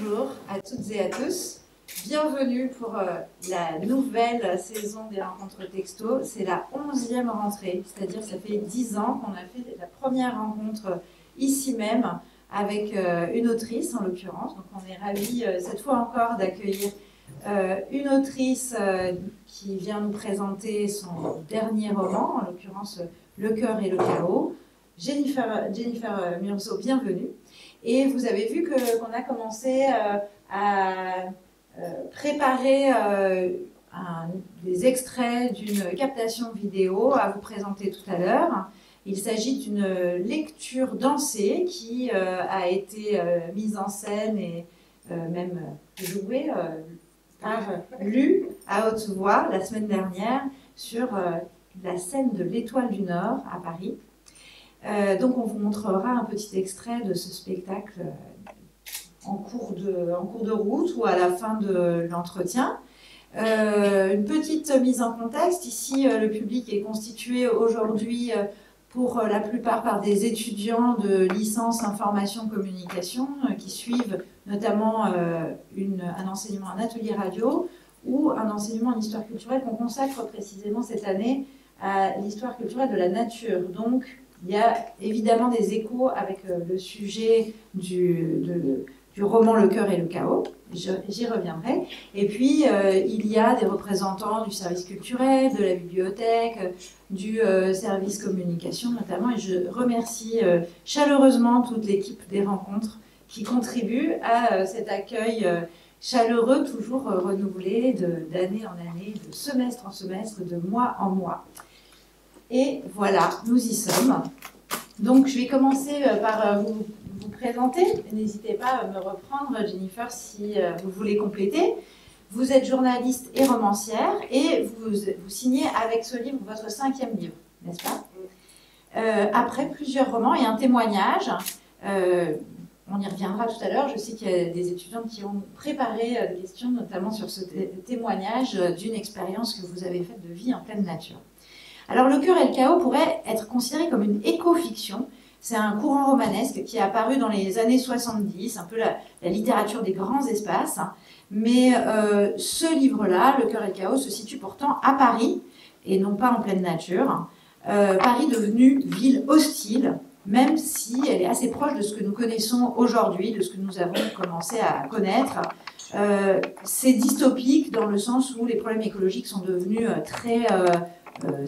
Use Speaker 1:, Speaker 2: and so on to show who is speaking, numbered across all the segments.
Speaker 1: bonjour à toutes et à tous. Bienvenue pour la nouvelle saison des rencontres texto. C'est la 11e rentrée, c'est-à-dire que ça fait 10 ans qu'on a fait la première rencontre ici même avec une autrice en l'occurrence. Donc on est ravis cette fois encore d'accueillir une autrice qui vient nous présenter son dernier roman, en l'occurrence Le cœur et le chaos. Jennifer Murzo, bienvenue. Et vous avez vu qu'on a commencé à préparer des extraits d'une captation vidéo à vous présenter tout à l'heure. Il s'agit d'une lecture dansée qui a été mise en scène et même jouée, lue à haute voix la semaine dernière sur la scène de l'Étoile du Nord à Paris. Donc on vous montrera un petit extrait de ce spectacle en cours de route ou à la fin de l'entretien. Une petite mise en contexte. Ici, le public est constitué aujourd'hui pour la plupart par des étudiants de licence information communication qui suivent notamment un enseignement en atelier radio ou un enseignement en histoire culturelle qu'on consacre précisément cette année à l'histoire culturelle de la nature. Donc, il y a évidemment des échos avec le sujet du roman Le cœur et le chaos, j'y reviendrai. Et puis, il y a des représentants du service culturel, de la bibliothèque, du service communication notamment. Et je remercie chaleureusement toute l'équipe des rencontres qui contribue à cet accueil chaleureux, toujours renouvelé d'année en année, de semestre en semestre, de mois en mois. Et voilà, nous y sommes. Donc, je vais commencer par vous présenter. N'hésitez pas à me reprendre, Jennifer, si vous voulez compléter. Vous êtes journaliste et romancière et vous signez avec ce livre votre 5e livre, n'est-ce pas? Après plusieurs romans et un témoignage, on y reviendra tout à l'heure. Je sais qu'il y a des étudiants qui ont préparé des questions, notamment sur ce témoignage d'une expérience que vous avez faite de vie en pleine nature. Alors, Le cœur et le chaos pourrait être considéré comme une éco-fiction. C'est un courant romanesque qui est apparu dans les années 70, un peu la littérature des grands espaces. Mais ce livre-là, Le cœur et le chaos, se situe pourtant à Paris, et non pas en pleine nature. Paris devenue ville hostile, même si elle est assez proche de ce que nous connaissons aujourd'hui, de ce que nous avons commencé à connaître. C'est dystopique dans le sens où les problèmes écologiques sont devenus très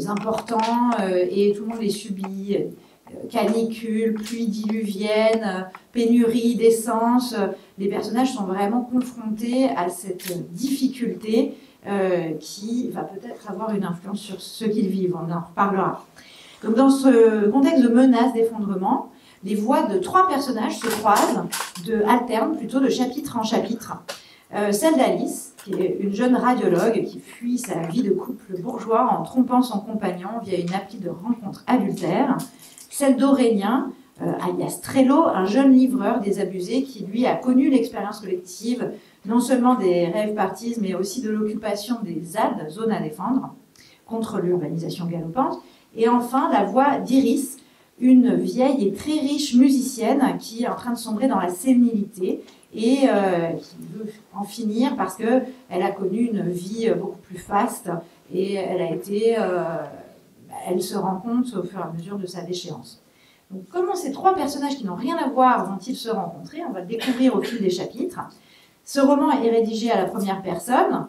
Speaker 1: importants et tout le monde les subit. Canicule, pluie diluvienne, pénurie d'essence. Les personnages sont vraiment confrontés à cette difficulté qui va peut-être avoir une influence sur ce qu'ils vivent. On en reparlera. Donc, dans ce contexte de menace, d'effondrement, les voix de 3 personnages se croisent, alternent plutôt de chapitre en chapitre. Celle d'Alice, qui est une jeune radiologue qui fuit sa vie de couple bourgeois en trompant son compagnon via une appli de rencontre adultère. Celle d'Aurélien, alias Trello, un jeune livreur désabusé qui, lui, a connu l'expérience collective, non seulement des rave parties, mais aussi de l'occupation des ZAD, zones à défendre, contre l'urbanisation galopante. Et enfin, la voix d'Iris, une vieille et très riche musicienne qui est en train de sombrer dans la sénilité et qui veut en finir parce qu'elle a connu une vie beaucoup plus faste et elle se rend compte au fur et à mesure de sa déchéance. Donc, comment ces 3 personnages qui n'ont rien à voir vont-ils se rencontrer? On va le découvrir au fil des chapitres. Ce roman est rédigé à la première personne.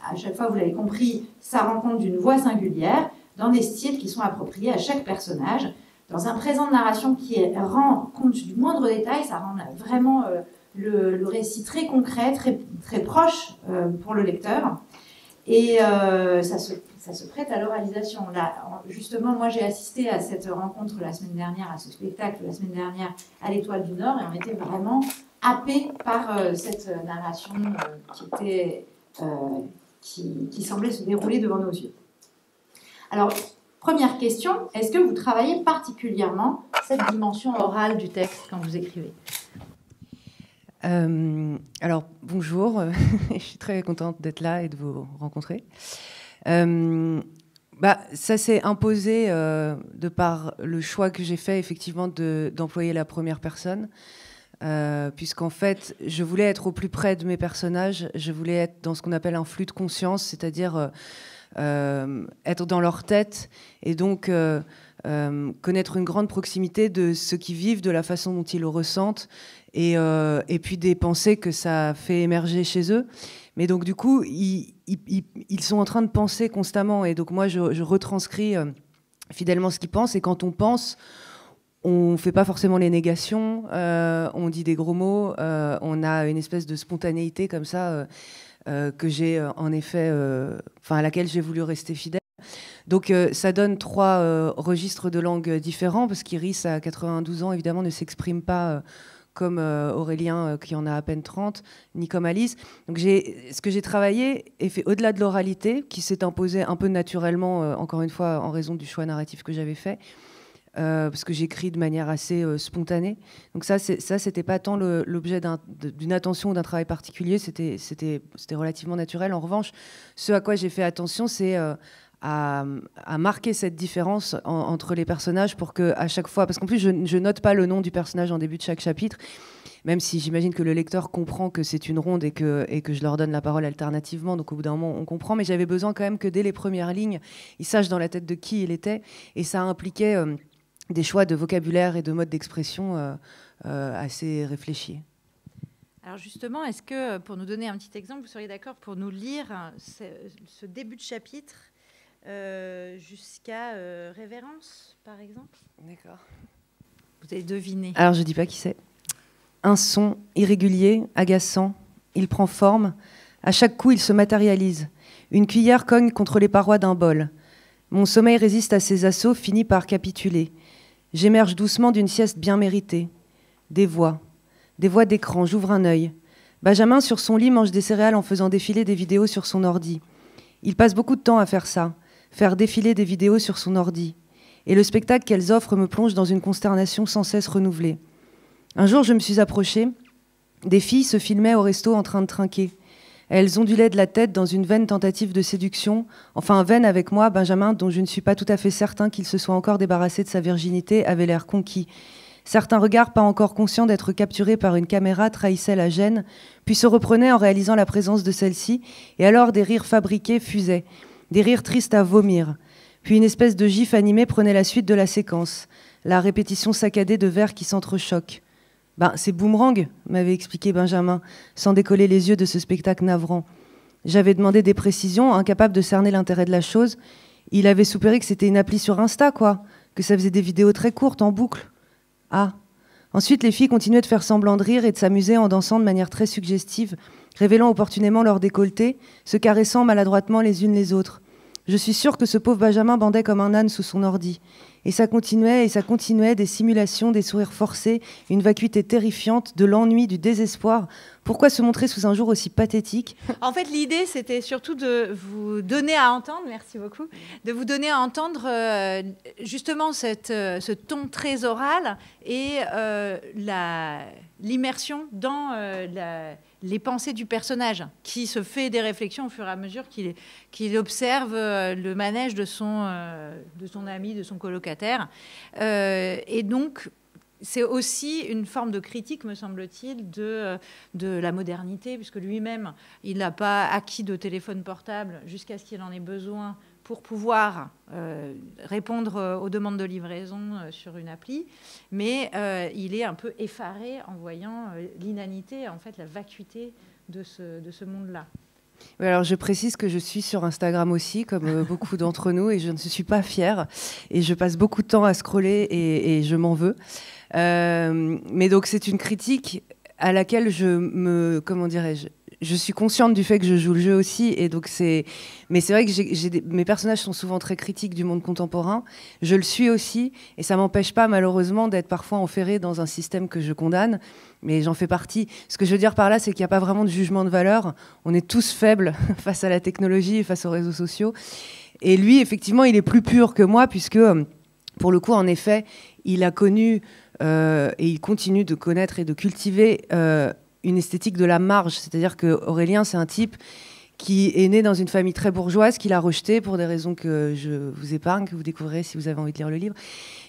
Speaker 1: À chaque fois, vous l'avez compris, ça rencontre d'une voix singulière, dans des styles qui sont appropriés à chaque personnage, dans un présent de narration qui rend compte du moindre détail. Ça rend vraiment le récit très concret, très, très proche pour le lecteur. Et ça se prête à l'oralisation. Là, justement, moi, j'ai assisté à cette rencontre la semaine dernière, à ce spectacle la semaine dernière à l'Étoile du Nord, et on était vraiment happés par cette narration qui semblait se dérouler devant nos yeux. Alors, première question, est-ce que vous travaillez particulièrement cette dimension orale du texte quand vous écrivez?
Speaker 2: Alors, bonjour, je suis très contente d'être là et de vous rencontrer. Ça s'est imposé de par le choix que j'ai fait, effectivement, d'employer la première personne. puisqu'en fait, je voulais être au plus près de mes personnages, je voulais être dans ce qu'on appelle un flux de conscience, c'est-à-dire être dans leur tête, et donc connaître une grande proximité de ce qu'ils vivent, de la façon dont ils le ressentent, et puis des pensées que ça fait émerger chez eux. Mais donc du coup, ils sont en train de penser constamment, et donc moi je retranscris fidèlement ce qu'ils pensent, et quand on pense, on ne fait pas forcément les négations, on dit des gros mots, on a une espèce de spontanéité comme ça que j'ai en effet, à laquelle j'ai voulu rester fidèle. Donc ça donne 3 registres de langue différents, parce qu'Iris, à 92 ans, évidemment, ne s'exprime pas comme Aurélien, qui en a à peine 30, ni comme Alice. Donc ce que j'ai travaillé et fait au-delà de l'oralité, qui s'est imposée un peu naturellement, encore une fois, en raison du choix narratif que j'avais fait, parce que j'écris de manière assez spontanée. Donc ça, c'était pas tant l'objet d'une attention ou d'un travail particulier, c'était relativement naturel. En revanche, ce à quoi j'ai fait attention, c'est à marquer cette différence entre les personnages, pour que à chaque fois, parce qu'en plus je note pas le nom du personnage en début de chaque chapitre, même si j'imagine que le lecteur comprend que c'est une ronde et que je leur donne la parole alternativement, donc au bout d'un moment on comprend, mais j'avais besoin quand même que dès les premières lignes, ils sachent dans la tête de qui il était, et ça impliquait des choix de vocabulaire et de mode d'expression assez réfléchis.
Speaker 3: Alors justement, est-ce que, pour nous donner un petit exemple, vous seriez d'accord pour nous lire ce début de chapitre jusqu'à Révérence, par exemple?
Speaker 2: D'accord.
Speaker 3: Vous avez deviné.
Speaker 2: Alors, je ne dis pas qui c'est. Un son irrégulier, agaçant. Il prend forme. À chaque coup, il se matérialise. Une cuillère cogne contre les parois d'un bol. Mon sommeil résiste à ses assauts, finit par capituler. J'émerge doucement d'une sieste bien méritée. Des voix d'écran, j'ouvre un œil. Benjamin, sur son lit, mange des céréales en faisant défiler des vidéos sur son ordi. Il passe beaucoup de temps à faire ça, faire défiler des vidéos sur son ordi. Et le spectacle qu'elles offrent me plonge dans une consternation sans cesse renouvelée. Un jour, je me suis approchée. Des filles se filmaient au resto en train de trinquer. Elles ondulaient de la tête dans une vaine tentative de séduction. Enfin, vaine avec moi, Benjamin, dont je ne suis pas tout à fait certain qu'il se soit encore débarrassé de sa virginité, avait l'air conquis. Certains regards, pas encore conscients d'être capturés par une caméra, trahissaient la gêne, puis se reprenaient en réalisant la présence de celle-ci, et alors des rires fabriqués fusaient, des rires tristes à vomir. Puis une espèce de gif animé prenait la suite de la séquence, la répétition saccadée de vers qui s'entrechoquent. « C'est Boomerang », m'avait expliqué Benjamin, sans décoller les yeux de ce spectacle navrant. J'avais demandé des précisions, incapable de cerner l'intérêt de la chose. Il avait soupiré que c'était une appli sur Insta, quoi, que ça faisait des vidéos très courtes, en boucle. Ah. Ensuite, les filles continuaient de faire semblant de rire et de s'amuser en dansant de manière très suggestive, révélant opportunément leur décolleté, se caressant maladroitement les unes les autres. Je suis sûre que ce pauvre Benjamin bandait comme un âne sous son ordi. Et ça continuait, des simulations, des sourires forcés, une vacuité terrifiante, de l'ennui, du désespoir. Pourquoi se montrer sous un jour aussi pathétique ?
Speaker 3: En fait, l'idée, c'était surtout de vous donner à entendre, merci beaucoup, de vous donner à entendre justement ce ton très oral et l'immersion dans les pensées du personnage, qui se fait des réflexions au fur et à mesure qu'il observe le manège de son ami, de son colocataire. Et donc, c'est aussi une forme de critique, me semble-t-il, de la modernité, puisque lui-même, il n'a pas acquis de téléphone portable jusqu'à ce qu'il en ait besoin pour pouvoir répondre aux demandes de livraison sur une appli. Mais il est un peu effaré en voyant l'inanité, en fait, la vacuité de ce monde-là.
Speaker 2: Oui, alors je précise que je suis sur Instagram aussi, comme beaucoup d'entre nous, et je ne suis pas fière. Et je passe beaucoup de temps à scroller et je m'en veux. Mais donc c'est une critique à laquelle je suis consciente du fait que je joue le jeu aussi, et donc mais c'est vrai que mes personnages sont souvent très critiques du monde contemporain. Je le suis aussi, et ça m'empêche pas malheureusement d'être parfois enferrée dans un système que je condamne, mais j'en fais partie. Ce que je veux dire par là, c'est qu'il n'y a pas vraiment de jugement de valeur. On est tous faibles face à la technologie et face aux réseaux sociaux. Et lui, effectivement, il est plus pur que moi, puisque pour le coup, en effet, il a connu et il continue de connaître et de cultiver une esthétique de la marge. C'est-à-dire que Aurélien, c'est un type qui est né dans une famille très bourgeoise, qu'il a rejeté pour des raisons que je vous épargne, que vous découvrirez si vous avez envie de lire le livre.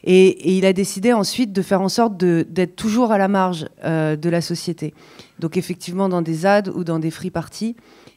Speaker 2: Et il a décidé ensuite de faire en sorte d'être toujours à la marge de la société. Donc effectivement dans des ZAD ou dans des free parties.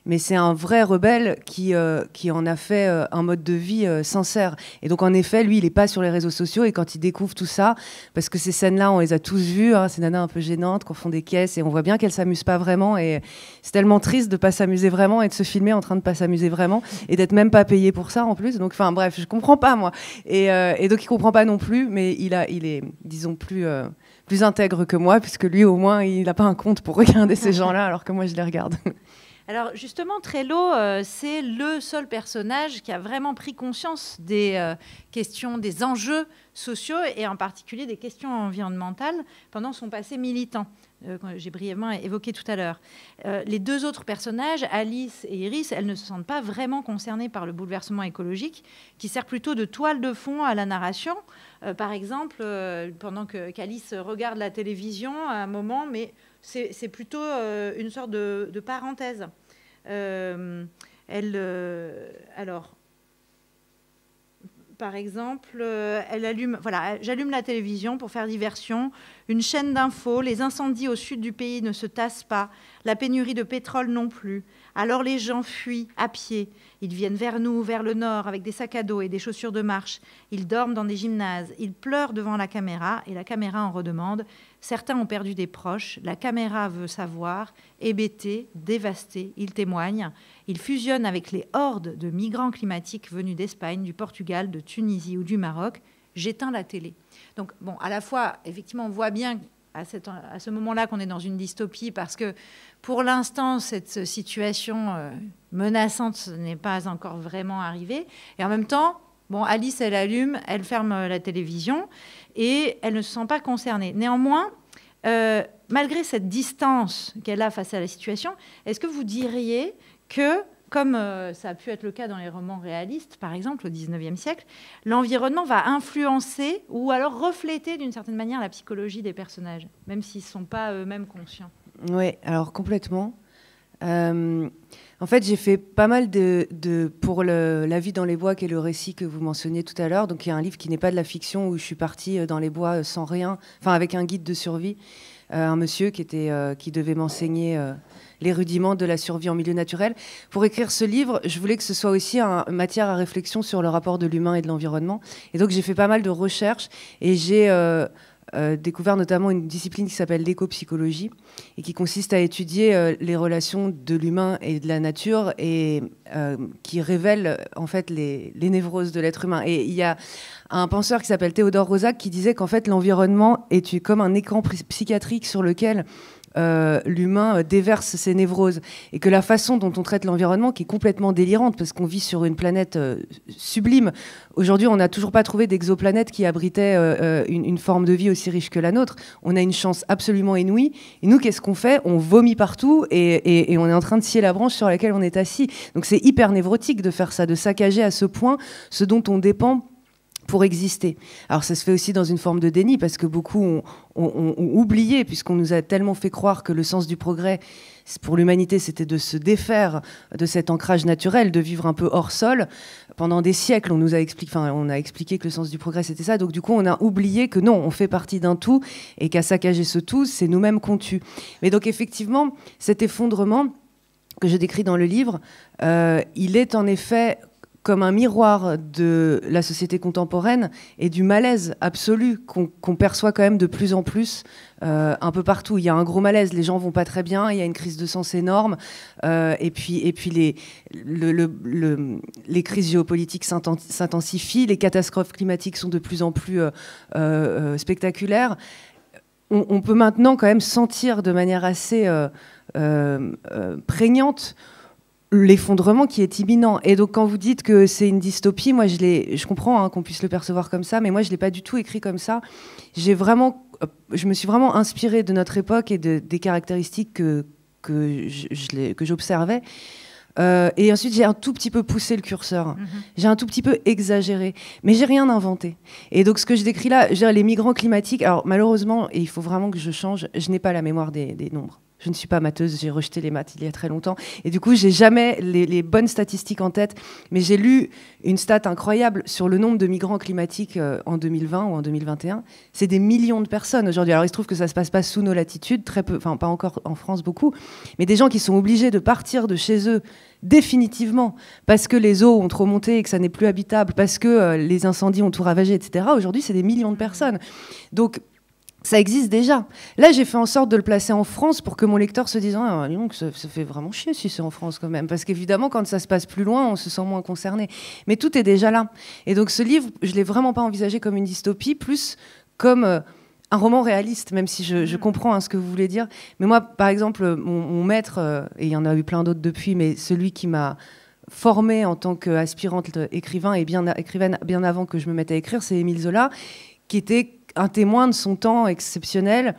Speaker 2: Mais c'est un vrai rebelle qui en a fait un mode de vie sincère. Et donc, en effet, lui, il n'est pas sur les réseaux sociaux. Et quand il découvre tout ça, parce que ces scènes-là, on les a tous vues, hein, ces nanas un peu gênantes, qu'on font des caisses, et on voit bien qu'elles ne s'amusent pas vraiment. Et c'est tellement triste de ne pas s'amuser vraiment et de se filmer en train de ne pas s'amuser vraiment et d'être même pas payé pour ça, en plus. Donc, enfin, bref, je ne comprends pas, moi. Et donc, il ne comprend pas non plus, mais il est, disons, plus intègre que moi, puisque lui, au moins, il n'a pas un compte pour regarder ces gens-là, alors que moi, je les regarde.
Speaker 3: Alors justement, Trello, c'est le seul personnage qui a vraiment pris conscience des questions, des enjeux sociaux et en particulier des questions environnementales pendant son passé militant, que j'ai brièvement évoqué tout à l'heure. Les deux autres personnages, Alice et Iris, elles ne se sentent pas vraiment concernées par le bouleversement écologique qui sert plutôt de toile de fond à la narration. Par exemple, pendant qu'Alice regarde la télévision à un moment, mais c'est plutôt une sorte de parenthèse. Alors, par exemple, j'allume la télévision pour faire diversion, une chaîne d'infos, les incendies au sud du pays ne se tassent pas, la pénurie de pétrole non plus. Alors les gens fuient à pied. Ils viennent vers nous, vers le nord, avec des sacs à dos et des chaussures de marche. Ils dorment dans des gymnases. Ils pleurent devant la caméra et la caméra en redemande. Certains ont perdu des proches. La caméra veut savoir. Hébétés, dévastés, ils témoignent. Ils fusionnent avec les hordes de migrants climatiques venus d'Espagne, du Portugal, de Tunisie ou du Maroc. J'éteins la télé. Donc, bon, à la fois, effectivement, on voit bien à ce moment-là qu'on est dans une dystopie parce que pour l'instant, cette situation menaçante n'est pas encore vraiment arrivée. Et en même temps, bon, Alice, elle allume, elle ferme la télévision et elle ne se sent pas concernée. Néanmoins, malgré cette distance qu'elle a face à la situation, est-ce que vous diriez que, comme ça a pu être le cas dans les romans réalistes, par exemple, au XIXe siècle, l'environnement va influencer ou alors refléter d'une certaine manière la psychologie des personnages, même s'ils ne sont pas eux-mêmes conscients?
Speaker 2: Oui, alors complètement. En fait, j'ai fait pas mal pour La vie dans les bois, qui est le récit que vous mentionniez tout à l'heure. Donc, il y a un livre qui n'est pas de la fiction, où je suis partie dans les bois sans rien, enfin avec un guide de survie, un monsieur qui devait m'enseigner les rudiments de la survie en milieu naturel. Pour écrire ce livre, je voulais que ce soit aussi matière à réflexion sur le rapport de l'humain et de l'environnement. Et donc, j'ai fait pas mal de recherches et j'ai découvert notamment une discipline qui s'appelle l'écopsychologie et qui consiste à étudier les relations de l'humain et de la nature et qui révèle en fait les névroses de l'être humain. Et il y a un penseur qui s'appelle Théodore Rosac qui disait qu'en fait l'environnement est comme un écran psychiatrique sur lequel l'humain déverse ses névroses et que la façon dont on traite l'environnement, qui est complètement délirante parce qu'on vit sur une planète sublime. Aujourd'hui, on n'a toujours pas trouvé d'exoplanète qui abritait une forme de vie aussi riche que la nôtre. On a une chance absolument inouïe. Et nous, qu'est-ce qu'on fait? On vomit partout et on est en train de scier la branche sur laquelle on est assis. Donc c'est hyper névrotique de faire ça, de saccager à ce point ce dont on dépend pour exister. Alors ça se fait aussi dans une forme de déni parce que beaucoup ont oublié, puisqu'on nous a tellement fait croire que le sens du progrès pour l'humanité c'était de se défaire de cet ancrage naturel, de vivre un peu hors sol. Pendant des siècles on a expliqué que le sens du progrès c'était ça, donc du coup on a oublié que non, on fait partie d'un tout et qu'à saccager ce tout c'est nous-mêmes qu'on tue. Mais donc effectivement cet effondrement que je décris dans le livre, il est en effet comme un miroir de la société contemporaine et du malaise absolu qu'on perçoit quand même de plus en plus un peu partout. Il y a un gros malaise, les gens vont pas très bien, il y a une crise de sens énorme, et puis les crises géopolitiques s'intensifient, les catastrophes climatiques sont de plus en plus spectaculaires. On peut maintenant quand même sentir de manière assez prégnante l'effondrement qui est imminent. Et donc, quand vous dites que c'est une dystopie, moi, je comprends qu'on puisse le percevoir comme ça, mais moi, je ne l'ai pas du tout écrit comme ça. Je me suis vraiment inspirée de notre époque et des caractéristiques que j'observais. Et ensuite, j'ai un tout petit peu poussé le curseur. J'ai un tout petit peu exagéré. Mais j'ai rien inventé. Et donc, ce que je décris là, les migrants climatiques, alors malheureusement, et il faut vraiment que je change, je n'ai pas la mémoire des nombres. Je ne suis pas matheuse, j'ai rejeté les maths il y a très longtemps. Et du coup, j'ai jamais les bonnes statistiques en tête. Mais j'ai lu une stat incroyable sur le nombre de migrants climatiques en 2020 ou en 2021. C'est des millions de personnes aujourd'hui. Alors, il se trouve que ça ne se passe pas sous nos latitudes, très peu, enfin, pas encore en France beaucoup. Mais des gens qui sont obligés de partir de chez eux définitivement parce que les eaux ont trop monté et que ça n'est plus habitable, parce que les incendies ont tout ravagé, etc. Aujourd'hui, c'est des millions de personnes. Donc, ça existe déjà. Là, j'ai fait en sorte de le placer en France pour que mon lecteur se dise ah, donc, ça fait vraiment chier si c'est en France quand même. Parce qu'évidemment, quand ça se passe plus loin, on se sent moins concerné. Mais tout est déjà là. Et donc, ce livre, je ne l'ai vraiment pas envisagé comme une dystopie, plus comme un roman réaliste, même si je comprends ce que vous voulez dire. Mais moi, par exemple, mon maître, et il y en a eu plein d'autres depuis, mais celui qui m'a formée en tant qu'aspirante écrivaine bien avant que je me mette à écrire, c'est Émile Zola, qui était un témoin de son temps exceptionnel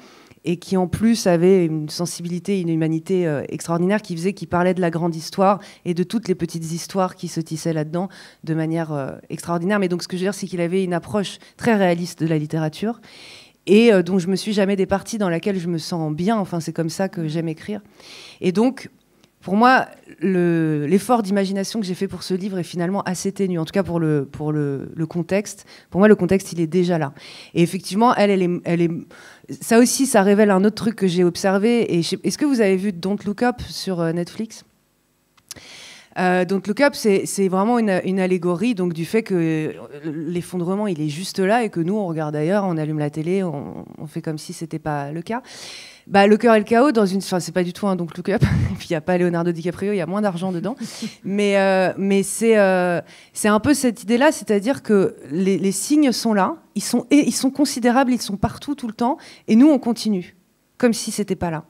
Speaker 2: et qui en plus avait une sensibilité, une humanité extraordinaire qui parlait de la grande histoire et de toutes les petites histoires qui se tissaient là-dedans de manière extraordinaire. Mais donc ce que je veux dire, c'est qu'il avait une approche très réaliste de la littérature et dont je me suis jamais départie, dans laquelle je me sens bien. Enfin, c'est comme ça que j'aime écrire. Et donc, pour moi, l'effort d'imagination que j'ai fait pour ce livre est finalement assez ténu, en tout cas pour le contexte. Pour moi, le contexte, il est déjà là. Et effectivement, elle est... Ça aussi, ça révèle un autre truc que j'ai observé. Est-ce que vous avez vu Don't Look Up sur Netflix ? Don't Look Up, c'est vraiment une allégorie donc, du fait que l'effondrement, il est juste là et que nous, on regarde ailleurs, on allume la télé, on fait comme si c'était pas le cas. Bah, Le cœur et le chaos, enfin, c'est pas du tout un Don't Look Up. Et puis il n'y a pas Leonardo DiCaprio, il y a moins d'argent dedans. Mais c'est un peu cette idée-là, c'est-à-dire que les signes sont là, ils sont considérables, ils sont partout tout le temps, et nous on continue, comme si c'était pas là.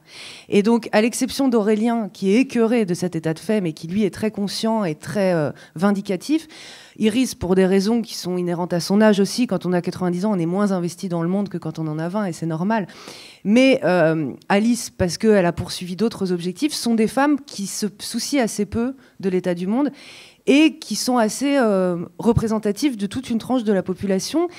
Speaker 2: Et donc, à l'exception d'Aurélien, qui est écœuré de cet état de fait, mais qui lui est très conscient et très vindicatif, Iris, pour des raisons qui sont inhérentes à son âge aussi, quand on a 90 ans, on est moins investi dans le monde que quand on en a 20, et c'est normal. Mais Alice, parce qu'elle a poursuivi d'autres objectifs, sont des femmes qui se soucient assez peu de l'état du monde et qui sont assez représentatives de toute une tranche de la population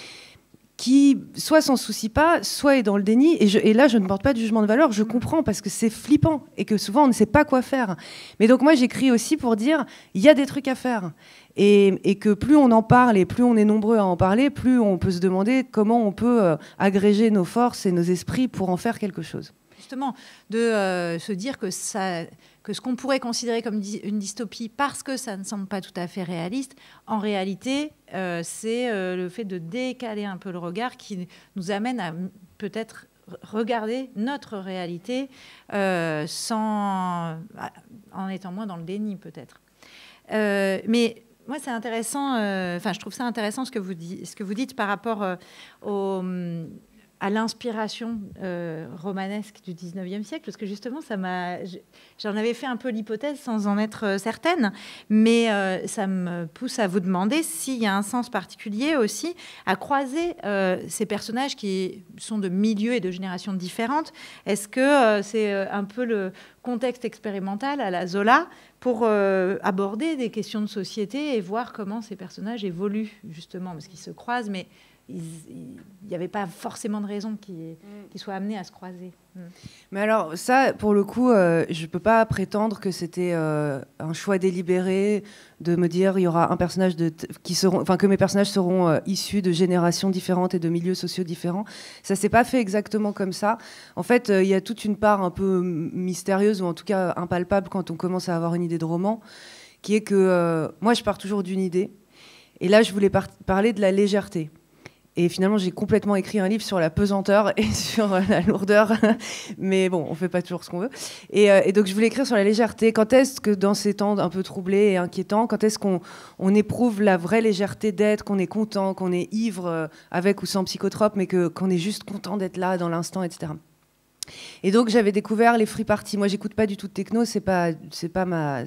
Speaker 2: qui soit s'en soucie pas, soit est dans le déni. Et là, je ne porte pas de jugement de valeur, je comprends, parce que c'est flippant et que souvent, on ne sait pas quoi faire. Mais donc moi, j'écris aussi pour dire, il y a des trucs à faire. Et que plus on en parle et plus on est nombreux à en parler, plus on peut se demander comment on peut agréger nos forces et nos esprits pour en faire quelque chose.
Speaker 3: Justement, de se dire que ce qu'on pourrait considérer comme une dystopie parce que ça ne semble pas tout à fait réaliste, en réalité, c'est le fait de décaler un peu le regard qui nous amène à peut-être regarder notre réalité en étant moins dans le déni, peut-être. Mais moi, c'est intéressant, je trouve ça intéressant ce que vous dites par rapport à l'inspiration romanesque du 19e siècle, parce que justement, j'en avais fait un peu l'hypothèse sans en être certaine, mais ça me pousse à vous demander s'il y a un sens particulier aussi à croiser ces personnages qui sont de milieux et de générations différentes. Est-ce que c'est un peu le contexte expérimental à la Zola pour aborder des questions de société et voir comment ces personnages évoluent, justement, parce qu'ils se croisent, mais il n'y avait pas forcément de raison qu'ils soient amenés à se croiser.
Speaker 2: Mais alors ça, pour le coup, je ne peux pas prétendre que c'était un choix délibéré de me dire il y aura un personnage que mes personnages seront issus de générations différentes et de milieux sociaux différents. Ça s'est pas fait exactement comme ça. En fait, il y a toute une part un peu mystérieuse ou en tout cas impalpable quand on commence à avoir une idée de roman, qui est que moi, je pars toujours d'une idée. Et là, je voulais parler de la légèreté. Et finalement, j'ai complètement écrit un livre sur la pesanteur et sur la lourdeur. Mais bon, on ne fait pas toujours ce qu'on veut. Et donc, je voulais écrire sur la légèreté. Quand est-ce que dans ces temps un peu troublés et inquiétants, quand est-ce qu'on éprouve la vraie légèreté d'être, qu'on est content, qu'on est ivre avec ou sans psychotrope, mais qu'on est juste content d'être là dans l'instant, etc. Et donc, j'avais découvert les free parties. Moi, j'écoute pas du tout de techno. C'est pas ma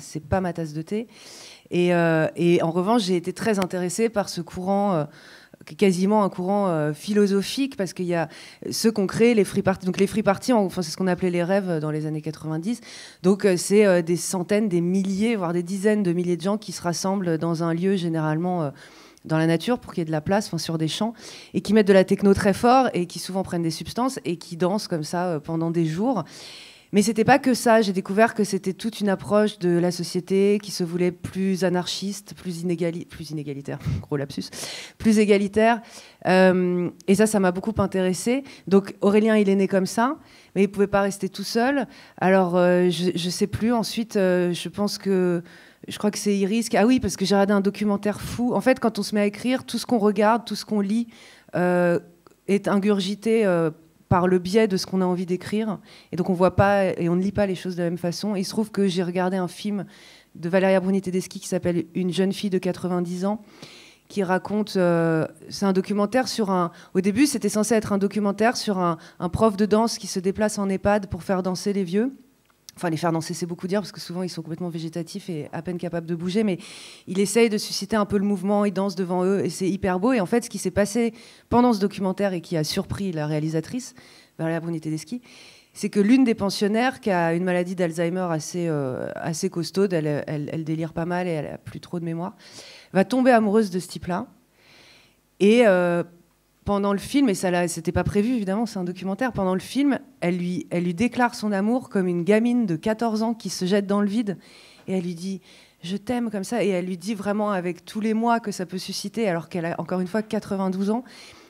Speaker 2: tasse de thé. Et en revanche, j'ai été très intéressée par ce courant... quasiment un courant philosophique, parce qu'il y a ceux qu'on crée, les free parties. Donc les free parties, c'est ce qu'on appelait les rêves dans les années 90. Donc c'est des centaines, des milliers, voire des dizaines de milliers de gens qui se rassemblent dans un lieu, généralement dans la nature, pour qu'il y ait de la place, sur des champs, et qui mettent de la techno très fort, et qui souvent prennent des substances, et qui dansent comme ça pendant des jours. Mais c'était pas que ça. J'ai découvert que c'était toute une approche de la société qui se voulait plus anarchiste, plus inégalitaire, gros lapsus, plus égalitaire. Et ça m'a beaucoup intéressée. Donc Aurélien, il est né comme ça, mais il pouvait pas rester tout seul. Alors je sais plus. Ensuite, je crois que c'est Iris. Ah oui, parce que j'ai regardé un documentaire fou. En fait, quand on se met à écrire, tout ce qu'on regarde, tout ce qu'on lit est ingurgité par le biais de ce qu'on a envie d'écrire. Et donc on voit pas et on ne lit pas les choses de la même façon. Et il se trouve que j'ai regardé un film de Valeria Bruni-Tedeschi qui s'appelle Une jeune fille de 90 ans, qui raconte... c'est un documentaire sur un... Au début, c'était censé être un documentaire sur un prof de danse qui se déplace en EHPAD pour faire danser les vieux. Enfin, les faire danser, c'est beaucoup dire, parce que souvent, ils sont complètement végétatifs et à peine capables de bouger, mais il essaye de susciter un peu le mouvement, il danse devant eux, et c'est hyper beau. Et en fait, ce qui s'est passé pendant ce documentaire et qui a surpris la réalisatrice, Valeria Bruni-Tedeschi, c'est que l'une des pensionnaires, qui a une maladie d'Alzheimer assez costaude, elle délire pas mal et elle a plus trop de mémoire, va tomber amoureuse de ce type-là. Et... pendant le film, et ça c'était pas prévu évidemment, c'est un documentaire, pendant le film, elle lui déclare son amour comme une gamine de 14 ans qui se jette dans le vide, et elle lui dit « je t'aime » comme ça, et elle lui dit vraiment avec tous les mois que ça peut susciter, alors qu'elle a encore une fois 92 ans,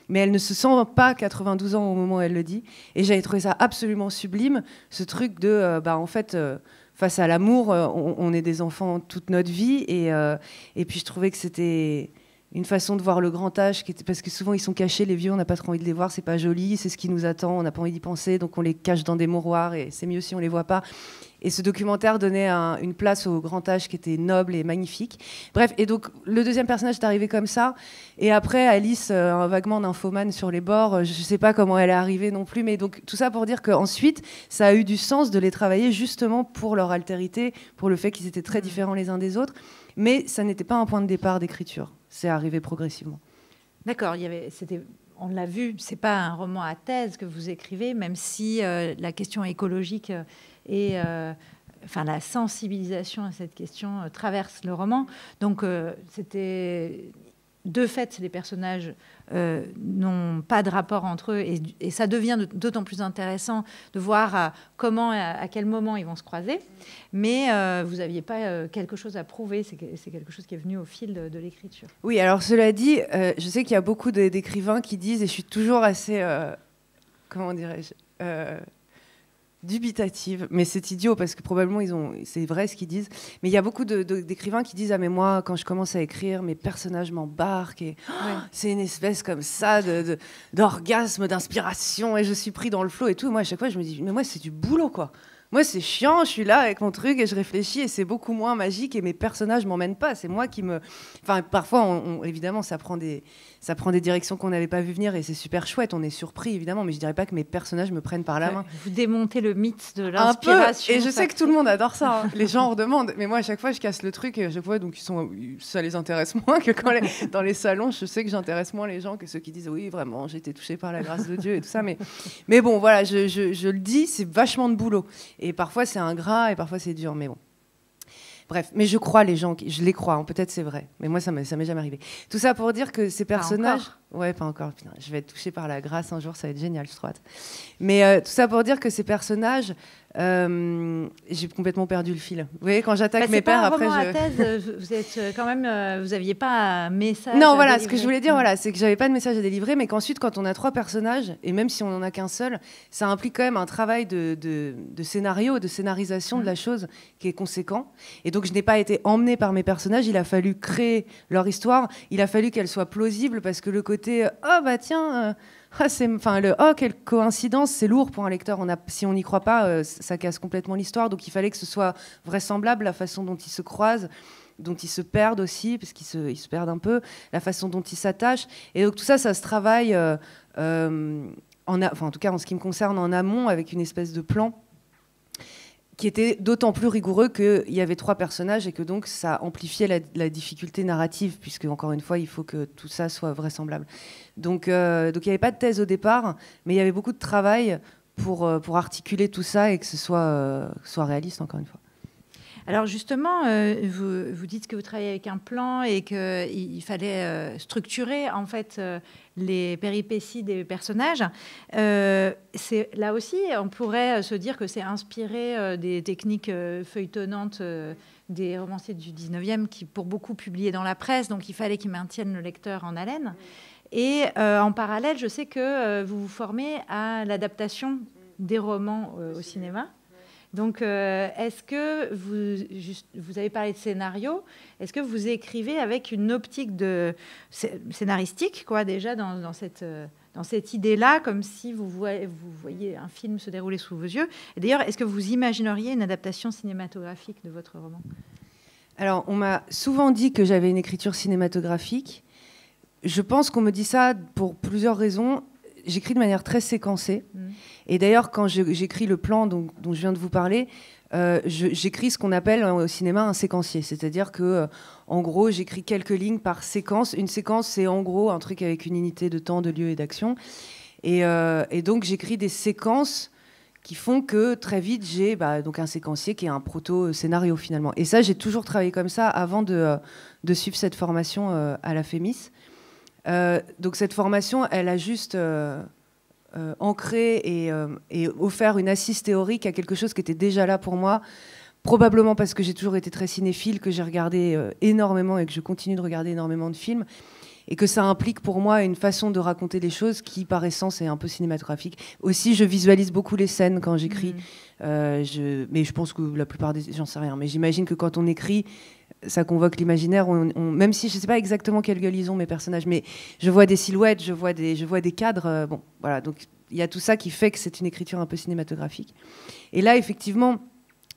Speaker 2: mais elle ne se sent pas 92 ans au moment où elle le dit, et j'avais trouvé ça absolument sublime, ce truc de, en fait... face à l'amour, on est des enfants toute notre vie, et puis je trouvais que c'était... une façon de voir le grand âge, parce que souvent ils sont cachés, les vieux, on n'a pas trop envie de les voir, c'est pas joli, c'est ce qui nous attend, on n'a pas envie d'y penser, donc on les cache dans des mouroirs et c'est mieux si on les voit pas. Et ce documentaire donnait une place au grand âge qui était noble et magnifique. Bref, et donc le deuxième personnage est arrivé comme ça, et après Alice, vaguement nymphomane sur les bords, je sais pas comment elle est arrivée non plus, mais donc tout ça pour dire qu'ensuite ça a eu du sens de les travailler justement pour leur altérité, pour le fait qu'ils étaient très différents les uns des autres, mais ça n'était pas un point de départ d'écriture. C'est arrivé progressivement.
Speaker 3: D'accord, on l'a vu, c'est pas un roman à thèse que vous écrivez, même si la question écologique et la sensibilisation à cette question traverse le roman. Donc de fait, les personnages n'ont pas de rapport entre eux, et ça devient d'autant plus intéressant de voir à quel moment ils vont se croiser. Mais vous n'aviez pas quelque chose à prouver, c'est quelque chose qui est venu au fil de l'écriture.
Speaker 2: Oui, alors cela dit, je sais qu'il y a beaucoup d'écrivains qui disent, et je suis toujours assez, comment dirais-je, dubitative, mais c'est idiot parce que probablement c'est vrai ce qu'ils disent, mais il y a beaucoup d'écrivains qui disent « Ah mais moi quand je commence à écrire, mes personnages m'embarquent et c'est une espèce comme ça d'orgasme, d'inspiration et je suis pris dans le flot et tout ». Et moi à chaque fois je me dis « Mais moi c'est du boulot quoi ». Moi, c'est chiant, je suis là avec mon truc et je réfléchis et c'est beaucoup moins magique et mes personnages m'emmènent pas. C'est moi qui me... Enfin, parfois, évidemment, ça prend des directions qu'on n'avait pas vu venir et c'est super chouette. On est surpris, évidemment, mais je dirais pas que mes personnages me prennent par la main.
Speaker 3: Vous démontez le mythe de l'inspiration.
Speaker 2: Un peu, et je sais que tout le monde adore ça. Hein. Les gens en redemandent. Mais moi, à chaque fois, je casse le truc et à chaque fois, donc, ça les intéresse moins que dans les salons. Je sais que j'intéresse moins les gens que ceux qui disent « Oui, vraiment, j'ai été touchée par la grâce de Dieu » et tout ça. Mais bon, voilà, je le dis, c'est vachement de boulot. Et parfois, c'est ingrat et parfois, c'est dur. Mais bon. Bref, mais je crois les gens, je les crois, hein, peut-être c'est vrai. Mais moi, ça m'est jamais arrivé. Tout ça pour dire que ces personnages...
Speaker 3: Pas encore.
Speaker 2: Ouais, pas encore. Putain, je vais être touchée par la grâce un jour, ça va être génial, je trouve. Mais tout ça pour dire que ces personnages... j'ai complètement perdu le fil. Vous voyez, quand j'attaque mes pères, après
Speaker 3: à thèse, vous êtes quand même, vous n'aviez pas un message.
Speaker 2: Non, voilà, ce que je voulais dire, voilà, c'est que j'avais pas de message à délivrer, mais qu'ensuite, quand on a 3 personnages, et même si on en a qu'un seul, ça implique quand même un travail de scénario, de scénarisation de la chose qui est conséquent. Et donc, je n'ai pas été emmenée par mes personnages. Il a fallu créer leur histoire. Il a fallu qu'elle soit plausible parce que le côté, oh bah tiens. Quelle coïncidence, c'est lourd pour un lecteur. Si on n'y croit pas, ça casse complètement l'histoire. Donc il fallait que ce soit vraisemblable, la façon dont ils se croisent, dont ils se perdent aussi, parce qu'ils se perdent un peu, la façon dont ils s'attachent. Et donc tout ça, ça se travaille, en tout cas en ce qui me concerne, en amont, avec une espèce de plan qui était d'autant plus rigoureux qu'il y avait 3 personnages et que donc ça amplifiait la difficulté narrative, puisque encore une fois, il faut que tout ça soit vraisemblable. Donc il n'y avait pas de thèse au départ, mais il y avait beaucoup de travail pour articuler tout ça et que ce soit réaliste, encore une fois.
Speaker 3: Alors justement, vous dites que vous travaillez avec un plan et qu'il fallait structurer en fait les péripéties des personnages. Là aussi, on pourrait se dire que c'est inspiré des techniques feuilletonnantes des romanciers du 19e qui, pour beaucoup, publiaient dans la presse. Donc il fallait qu'ils maintiennent le lecteur en haleine. Et en parallèle, je sais que vous vous formez à l'adaptation des romans au cinéma. Donc, est-ce que vous avez parlé de scénario, est-ce que vous écrivez avec une optique scénaristique, quoi, déjà dans cette idée-là, comme si vous voyez un film se dérouler sous vos yeux? Et d'ailleurs, est-ce que vous imagineriez une adaptation cinématographique de votre roman?
Speaker 2: Alors, on m'a souvent dit que j'avais une écriture cinématographique. Je pense qu'on me dit ça pour plusieurs raisons. J'écris de manière très séquencée. Et d'ailleurs, quand j'écris le plan dont je viens de vous parler, j'écris ce qu'on appelle au cinéma un séquencier. C'est-à-dire que, en gros, j'écris quelques lignes par séquence. Une séquence, c'est en gros un truc avec une unité de temps, de lieu et d'action. Et donc, j'écris des séquences qui font que très vite, j'ai donc un séquencier qui est un proto-scénario finalement. Et ça, j'ai toujours travaillé comme ça avant de suivre cette formation à la FEMIS. Donc cette formation, elle a juste ancré et offert une assise théorique à quelque chose qui était déjà là pour moi, probablement parce que j'ai toujours été très cinéphile, que j'ai regardé énormément et que je continue de regarder énormément de films, et que ça implique pour moi une façon de raconter les choses qui, par essence, est un peu cinématographique. Aussi, je visualise beaucoup les scènes quand j'écris. Mais je pense que la plupart des... J'en sais rien, mais j'imagine que quand on écrit, ça convoque l'imaginaire, même si je ne sais pas exactement quelle gueule ils ont, mes personnages, mais je vois des silhouettes, je vois des cadres. Bon, voilà, donc il y a tout ça qui fait que c'est une écriture un peu cinématographique. Et là, effectivement,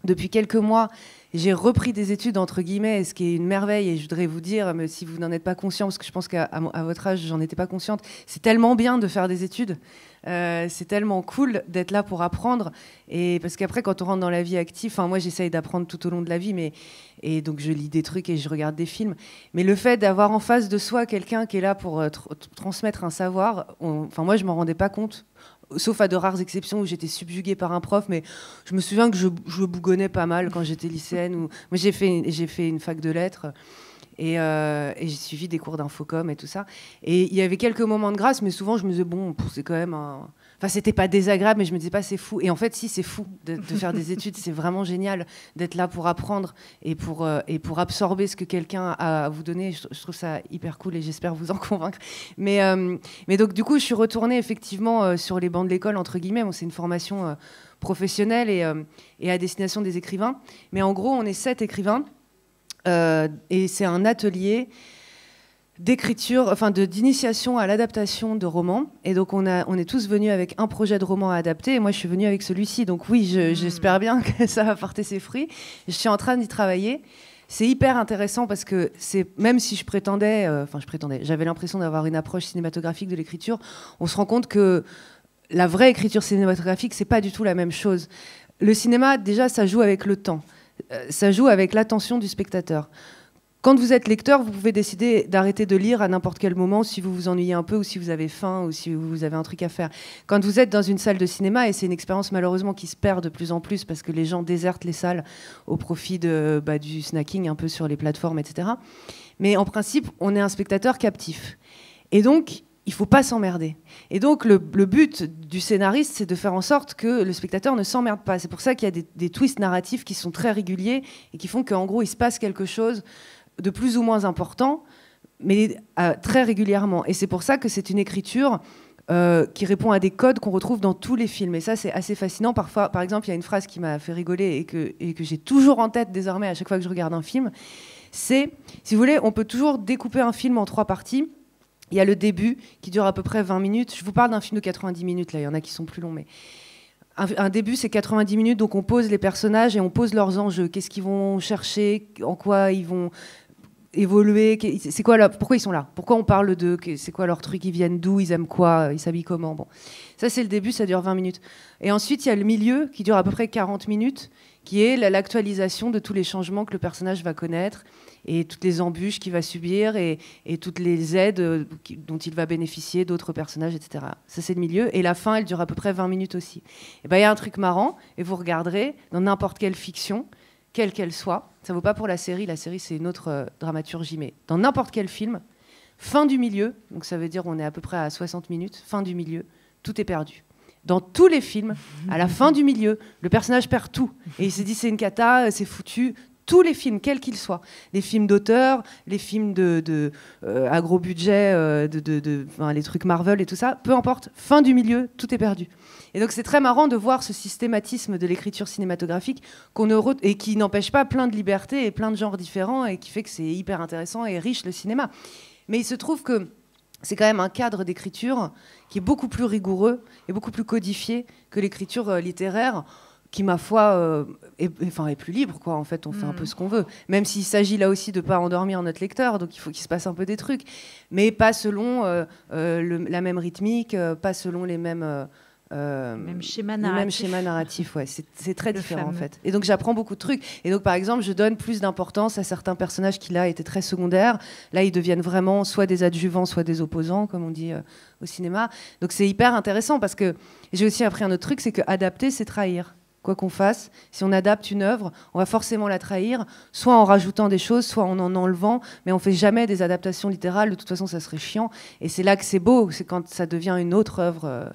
Speaker 2: depuis quelques mois, j'ai repris des études, entre guillemets, ce qui est une merveille, et je voudrais vous dire, mais si vous n'en êtes pas conscient, parce que je pense qu'à votre âge, j'en étais pas consciente, c'est tellement bien de faire des études, c'est tellement cool d'être là pour apprendre, et parce qu'après, quand on rentre dans la vie active, moi j'essaye d'apprendre tout au long de la vie, et donc je lis des trucs et je regarde des films, mais le fait d'avoir en face de soi quelqu'un qui est là pour transmettre un savoir, moi je m'en rendais pas compte, sauf à de rares exceptions où j'étais subjuguée par un prof, mais je me souviens que je bougonnais pas mal quand j'étais lycéenne. Moi, j'ai fait une fac de lettres et j'ai suivi des cours d'infocom et tout ça. Et il y avait quelques moments de grâce, mais souvent je me disais, bon, c'est quand même un... Enfin, c'était pas désagréable, mais je me disais pas, c'est fou. Et en fait, si, c'est fou de faire des études. C'est vraiment génial d'être là pour apprendre et pour absorber ce que quelqu'un a à vous donner. Je trouve ça hyper cool et j'espère vous en convaincre. Mais donc, du coup, je suis retournée effectivement sur les bancs de l'école, entre guillemets. Bon, c'est une formation professionnelle et à destination des écrivains. Mais en gros, on est 7 écrivains et c'est un atelier d'écriture, d'initiation à l'adaptation de romans. Et donc, on est tous venus avec un projet de roman à adapter. Et moi, je suis venue avec celui-ci. Donc oui, j'espère bien que ça va porter ses fruits. Je suis en train d'y travailler. C'est hyper intéressant parce que même si j'avais l'impression d'avoir une approche cinématographique de l'écriture, on se rend compte que la vraie écriture cinématographique, c'est pas du tout la même chose. Le cinéma, déjà, ça joue avec le temps. Ça joue avec l'attention du spectateur. Quand vous êtes lecteur, vous pouvez décider d'arrêter de lire à n'importe quel moment si vous vous ennuyez un peu ou si vous avez faim ou si vous avez un truc à faire. Quand vous êtes dans une salle de cinéma, et c'est une expérience malheureusement qui se perd de plus en plus parce que les gens désertent les salles au profit du snacking un peu sur les plateformes, etc. Mais en principe, on est un spectateur captif. Et donc, il ne faut pas s'emmerder. Et donc, le but du scénariste, c'est de faire en sorte que le spectateur ne s'emmerde pas. C'est pour ça qu'il y a des twists narratifs qui sont très réguliers et qui font qu'en gros, il se passe quelque chose de plus ou moins important, mais très régulièrement. Et c'est pour ça que c'est une écriture qui répond à des codes qu'on retrouve dans tous les films. Et ça, c'est assez fascinant. Parfois, par exemple, il y a une phrase qui m'a fait rigoler et que j'ai toujours en tête désormais à chaque fois que je regarde un film. C'est, si vous voulez, on peut toujours découper un film en 3 parties. Il y a le début qui dure à peu près 20 minutes. Je vous parle d'un film de 90 minutes, là. Il y en a qui sont plus longs, mais... Un début, c'est 90 minutes, donc on pose les personnages et on pose leurs enjeux. Qu'est-ce qu'ils vont chercher, en quoi ils vont évoluer, c'est quoi pourquoi ils sont là, pourquoi on parle d'eux, c'est quoi leur truc, ils viennent d'où, ils aiment quoi, ils s'habillent comment. Bon, ça c'est le début, ça dure 20 minutes. Et ensuite, il y a le milieu qui dure à peu près 40 minutes, qui est l'actualisation de tous les changements que le personnage va connaître et toutes les embûches qu'il va subir et toutes les aides dont il va bénéficier d'autres personnages, etc. Ça, c'est le milieu. Et la fin, elle dure à peu près 20 minutes aussi. Et ben, il y a un truc marrant, et vous regarderez, dans n'importe quelle fiction, quelle qu'elle soit, ça ne vaut pas pour la série c'est une autre dramaturgie, mais dans n'importe quel film, fin du milieu, donc ça veut dire on est à peu près à 60 minutes, fin du milieu, tout est perdu. Dans tous les films, à la fin du milieu, le personnage perd tout. Et il s'est dit c'est une cata, c'est foutu. Tous les films, quels qu'ils soient, les films d'auteur, les films à gros budget, les trucs Marvel et tout ça, peu importe, fin du milieu, tout est perdu. Et donc c'est très marrant de voir ce systématisme de l'écriture cinématographique et qui n'empêche pas plein de libertés et plein de genres différents et qui fait que c'est hyper intéressant et riche le cinéma. Mais il se trouve que c'est quand même un cadre d'écriture qui est beaucoup plus rigoureux et beaucoup plus codifié que l'écriture littéraire, qui, ma foi, est plus libre, quoi. En fait, on fait un peu ce qu'on veut. Même s'il s'agit là aussi de ne pas endormir notre lecteur, donc il faut qu'il se passe un peu des trucs. Mais pas selon la même rythmique, pas selon les mêmes...
Speaker 3: même schéma narratif.
Speaker 2: Ouais. C'est très différent en fait. Et donc j'apprends beaucoup de trucs. Et donc par exemple, je donne plus d'importance à certains personnages qui là étaient très secondaires. Là, ils deviennent vraiment soit des adjuvants, soit des opposants, comme on dit au cinéma. Donc c'est hyper intéressant parce que j'ai aussi appris un autre truc, c'est que adapter, c'est trahir. Quoi qu'on fasse, si on adapte une œuvre, on va forcément la trahir, soit en rajoutant des choses, soit en enlevant, mais on fait jamais des adaptations littérales. De toute façon, ça serait chiant. Et c'est là que c'est beau, c'est quand ça devient une autre œuvre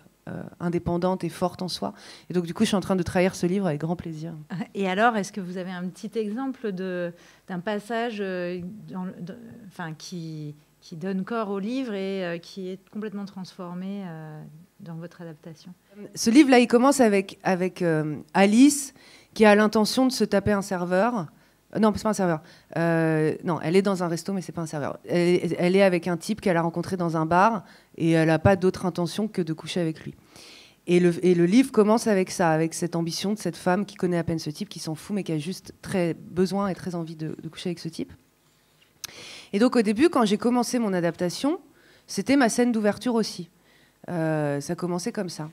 Speaker 2: indépendante et forte en soi. Et donc, du coup, je suis en train de trahir ce livre avec grand plaisir.
Speaker 3: Et alors, est-ce que vous avez un petit exemple d'un passage qui donne corps au livre et qui est complètement transformé dans votre adaptation?
Speaker 2: Ce livre-là, il commence avec Alice, qui a l'intention de se taper un serveur. Non, c'est pas un serveur. Non, elle est dans un resto, mais c'est pas un serveur. Elle est avec un type qu'elle a rencontré dans un bar et elle n'a pas d'autre intention que de coucher avec lui. Et le livre commence avec ça, avec cette ambition de cette femme qui connaît à peine ce type, qui s'en fout, mais qui a juste très besoin et très envie de coucher avec ce type. Et donc au début, quand j'ai commencé mon adaptation, c'était ma scène d'ouverture aussi. Ça commençait comme ça.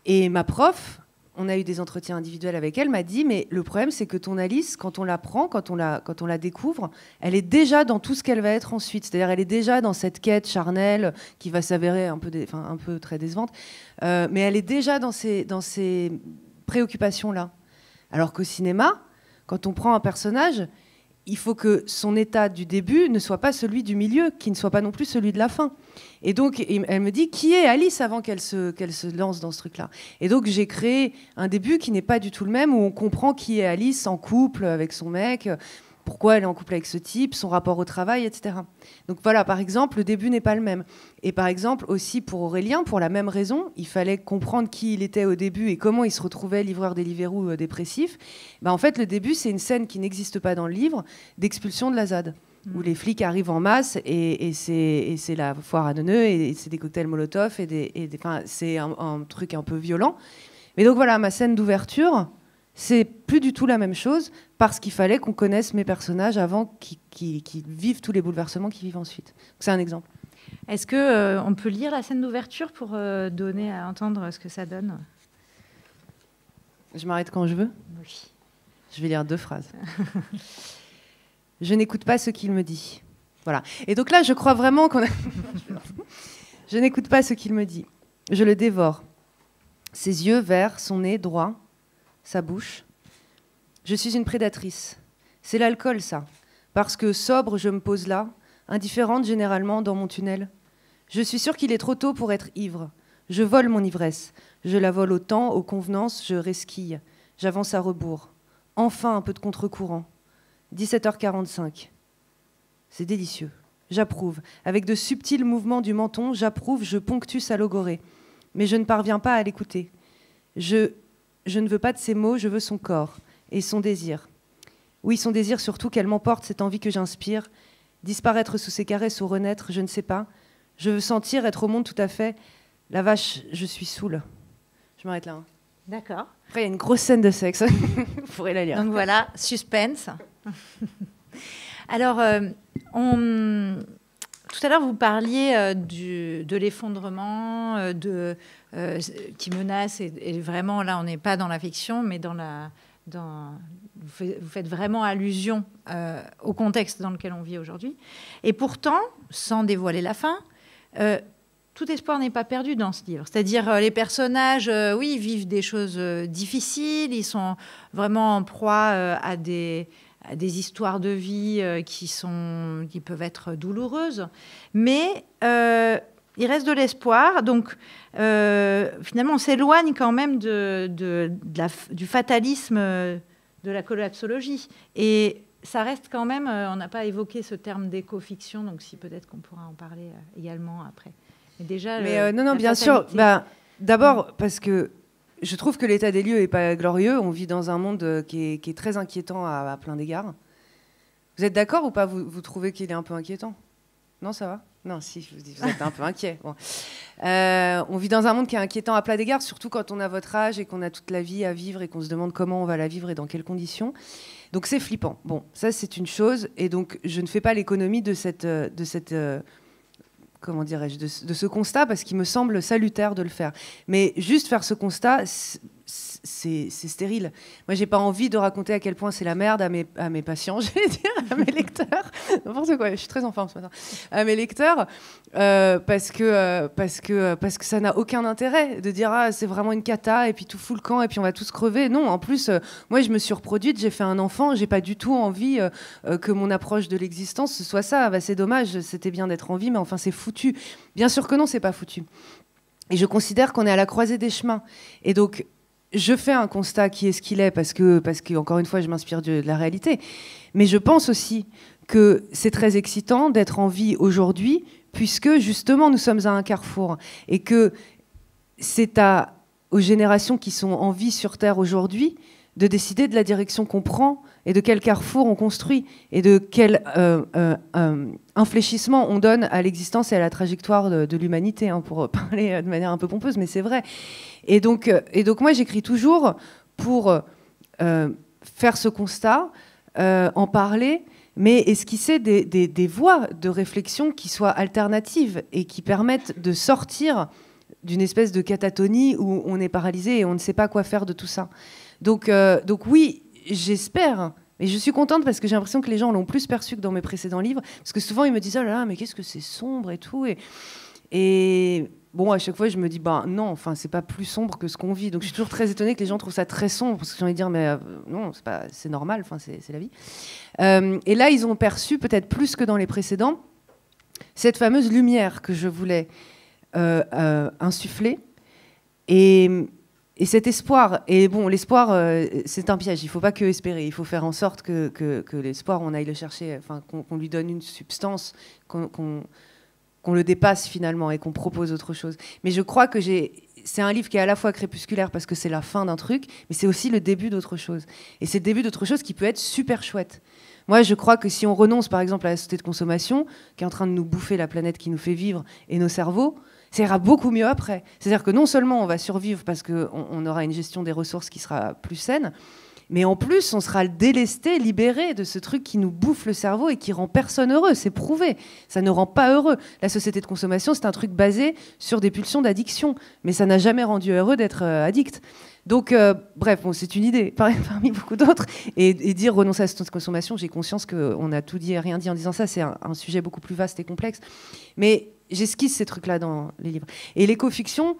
Speaker 2: Et ma prof, on a eu des entretiens individuels avec elle, m'a dit, mais le problème, c'est que ton Alice, quand on la prend, quand on la découvre, elle est déjà dans tout ce qu'elle va être ensuite. C'est-à-dire, elle est déjà dans cette quête charnelle qui va s'avérer un peu très décevante, mais elle est déjà dans ces préoccupations-là. Alors qu'au cinéma, quand on prend un personnage, il faut que son état du début ne soit pas celui du milieu, qui ne soit pas non plus celui de la fin. Et donc, elle me dit, qui est Alice avant qu'elle se lance dans ce truc-là? Et donc, j'ai créé un début qui n'est pas du tout le même, où on comprend qui est Alice en couple avec son mec, pourquoi elle est en couple avec ce type, son rapport au travail, etc. Donc voilà, par exemple, le début n'est pas le même. Et par exemple, aussi pour Aurélien, pour la même raison, il fallait comprendre qui il était au début et comment il se retrouvait livreur Deliveroo dépressif. En fait, le début, c'est une scène qui n'existe pas dans le livre, d'expulsion de la ZAD, où les flics arrivent en masse et c'est la foire à neuneux et c'est des cocktails Molotov c'est un truc un peu violent. Mais donc voilà, ma scène d'ouverture, c'est plus du tout la même chose parce qu'il fallait qu'on connaisse mes personnages avant qu'ils vivent tous les bouleversements qu'ils vivent ensuite. C'est un exemple.
Speaker 3: Est-ce qu'on peut lire la scène d'ouverture pour donner à entendre ce que ça donne?
Speaker 2: Je m'arrête quand je veux?
Speaker 3: Oui.
Speaker 2: Je vais lire 2 phrases. Je n'écoute pas ce qu'il me dit. Voilà. Et donc là, je crois vraiment qu'on a... Je n'écoute pas ce qu'il me dit. Je le dévore. Ses yeux verts, son nez droit, sa bouche. Je suis une prédatrice. C'est l'alcool, ça. Parce que sobre, je me pose là, indifférente généralement dans mon tunnel. Je suis sûre qu'il est trop tôt pour être ivre. Je vole mon ivresse. Je la vole au temps, aux convenances, je resquille. J'avance à rebours. Enfin un peu de contre-courant. 17h45. C'est délicieux. J'approuve. Avec de subtils mouvements du menton, j'approuve, je ponctue sa logorée. Mais je ne parviens pas à l'écouter. Je ne veux pas de ses mots, je veux son corps et son désir. Oui, son désir surtout, qu'elle m'emporte, cette envie que j'inspire. Disparaître sous ses caresses ou renaître, je ne sais pas. Je veux sentir, être au monde tout à fait. La vache, je suis saoule. Je m'arrête là.
Speaker 3: D'accord.
Speaker 2: Après, il y a une grosse scène de sexe. Vous pourrez la lire.
Speaker 3: Donc voilà, suspense. Alors, tout à l'heure, vous parliez de l'effondrement qui menace. Et vraiment, là, on n'est pas dans la fiction, mais vous faites vraiment allusion au contexte dans lequel on vit aujourd'hui. Et pourtant, sans dévoiler la fin, tout espoir n'est pas perdu dans ce livre. C'est-à-dire, les personnages, oui, vivent des choses difficiles, ils sont vraiment en proie à des histoires de vie qui peuvent être douloureuses, mais il reste de l'espoir. Donc, finalement, on s'éloigne quand même du fatalisme de la collapsologie. Et ça reste quand même, on n'a pas évoqué ce terme d'éco-fiction, donc si peut-être qu'on pourra en parler également après. Mais déjà,
Speaker 2: non, bien sûr. D'abord, parce que je trouve que l'état des lieux n'est pas glorieux. On vit dans un monde qui est très inquiétant à plein d'égards. Vous êtes d'accord ou pas? Vous trouvez qu'il est un peu inquiétant? Non, ça va? Non, si, vous êtes un peu inquiet. Bon. On vit dans un monde qui est inquiétant à plein d'égards, surtout quand on a votre âge et qu'on a toute la vie à vivre et qu'on se demande comment on va la vivre et dans quelles conditions. Donc c'est flippant. Bon, ça c'est une chose. Et donc je ne fais pas l'économie de comment dirais-je, de ce constat, parce qu'il me semble salutaire de le faire. Mais juste faire ce constat, c'est stérile. Moi, j'ai pas envie de raconter à quel point c'est la merde à mes patients, j'allais dire, à mes lecteurs. N'importe quoi, je suis très en forme ce matin. À mes lecteurs, parce que ça n'a aucun intérêt de dire c'est vraiment une cata et puis tout fout le camp et puis on va tous crever. Non, en plus, moi, je me suis reproduite, j'ai fait un enfant, j'ai pas du tout envie que mon approche de l'existence ce soit ça. C'est dommage, c'était bien d'être en vie, mais enfin, c'est foutu. Bien sûr que non, c'est pas foutu. Et je considère qu'on est à la croisée des chemins. Et donc, je fais un constat qui est ce qu'il est parce que encore une fois, je m'inspire de la réalité. Mais je pense aussi que c'est très excitant d'être en vie aujourd'hui, puisque justement, nous sommes à un carrefour. Et que c'est aux générations qui sont en vie sur Terre aujourd'hui de décider de la direction qu'on prend et de quel carrefour on construit et de quel infléchissement on donne à l'existence et à la trajectoire de l'humanité, hein, pour parler de manière un peu pompeuse, mais c'est vrai. Et donc moi, j'écris toujours pour faire ce constat, en parler, mais esquisser des voies de réflexion qui soient alternatives et qui permettent de sortir d'une espèce de catatonie où on est paralysé et on ne sait pas quoi faire de tout ça. Donc oui, j'espère, et je suis contente parce que j'ai l'impression que les gens l'ont plus perçu que dans mes précédents livres, parce que souvent ils me disent « Oh là là, mais qu'est-ce que c'est sombre et tout » et bon, à chaque fois je me dis « non, enfin c'est pas plus sombre que ce qu'on vit ». Donc je suis toujours très étonnée que les gens trouvent ça très sombre, parce que j'ai envie de dire « mais non, c'est normal, enfin c'est la vie ». Et là, ils ont perçu, peut-être plus que dans les précédents, cette fameuse lumière que je voulais insuffler. Et cet espoir, et bon, l'espoir, c'est un piège, il ne faut pas que espérer, il faut faire en sorte que l'espoir, on aille le chercher, enfin, qu'on lui donne une substance, qu'on le dépasse finalement et qu'on propose autre chose. Mais je crois que c'est un livre qui est à la fois crépusculaire parce que c'est la fin d'un truc, mais c'est aussi le début d'autre chose. Et c'est le début d'autre chose qui peut être super chouette. Moi, je crois que si on renonce, par exemple, à la société de consommation, qui est en train de nous bouffer la planète qui nous fait vivre et nos cerveaux, ça ira beaucoup mieux après. C'est-à-dire que non seulement on va survivre parce qu'on aura une gestion des ressources qui sera plus saine, mais en plus, on sera délesté, libéré de ce truc qui nous bouffe le cerveau et qui rend personne heureux. C'est prouvé. Ça ne rend pas heureux. La société de consommation, c'est un truc basé sur des pulsions d'addiction. Mais ça n'a jamais rendu heureux d'être addict. Donc, bref, bon, c'est une idée parmi beaucoup d'autres. Et dire renoncer à cette consommation, j'ai conscience qu'on a tout dit et rien dit en disant ça. C'est un sujet beaucoup plus vaste et complexe. Mais j'esquisse ces trucs-là dans les livres. Et l'éco-fiction,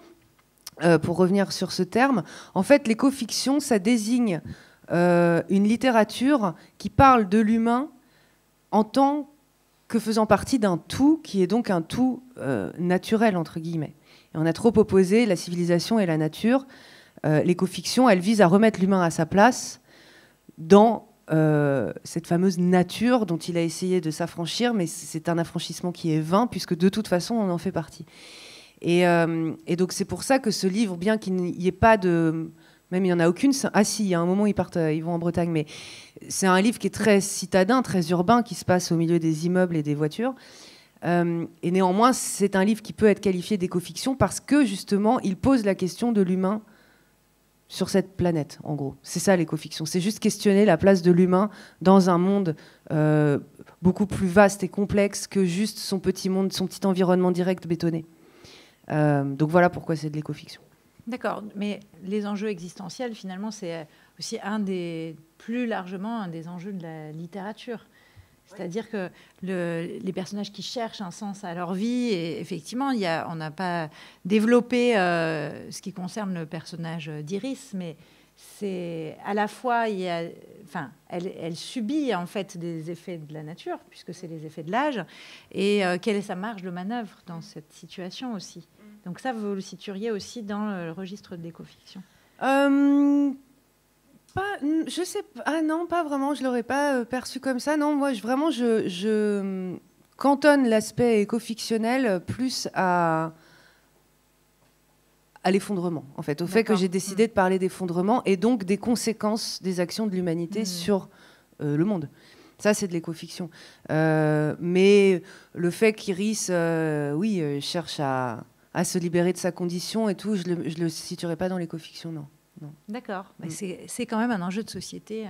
Speaker 2: pour revenir sur ce terme, en fait, l'éco-fiction, ça désigne une littérature qui parle de l'humain en tant que faisant partie d'un tout, qui est donc un tout naturel, entre guillemets. Et on a trop opposé la civilisation et la nature. L'éco-fiction, elle vise à remettre l'humain à sa place dans cette fameuse nature dont il a essayé de s'affranchir, mais c'est un affranchissement qui est vain, puisque de toute façon, on en fait partie. Et donc, c'est pour ça que ce livre, bien qu'il n'y ait pas de... Même il n'y en a aucune. Ah si, il y a un moment, ils vont en Bretagne, mais c'est un livre qui est très citadin, très urbain, qui se passe au milieu des immeubles et des voitures. Et néanmoins, c'est un livre qui peut être qualifié d'éco-fiction parce que, justement, il pose la question de l'humain sur cette planète, en gros. C'est ça l'éco-fiction. C'est juste questionner la place de l'humain dans un monde beaucoup plus vaste et complexe que juste son petit monde, son petit environnement direct bétonné. Donc voilà pourquoi c'est de l'éco-fiction.
Speaker 3: D'accord, mais les enjeux existentiels, finalement, c'est aussi plus largement un des enjeux de la littérature. C'est-à-dire que les personnages qui cherchent un sens à leur vie, et effectivement, on n'a pas développé ce qui concerne le personnage d'Iris, mais c'est à la fois, elle subit en fait des effets de la nature, puisque c'est les effets de l'âge, et quelle est sa marge de manœuvre dans cette situation aussi. Donc ça, vous le situeriez aussi dans le registre de l'écofiction.
Speaker 2: Je sais pas. Ah non, pas vraiment. Je l'aurais pas perçu comme ça. Non, moi, je cantonne l'aspect éco-fictionnel plus à l'effondrement, en fait, au fait que j'ai décidé de parler d'effondrement et donc des conséquences des actions de l'humanité sur le monde. Ça, c'est de l'éco-fiction. Mais le fait qu'Iris, cherche à se libérer de sa condition et tout, je le situerai pas dans l'éco-fiction, non.
Speaker 3: D'accord. C'est quand même un enjeu de société.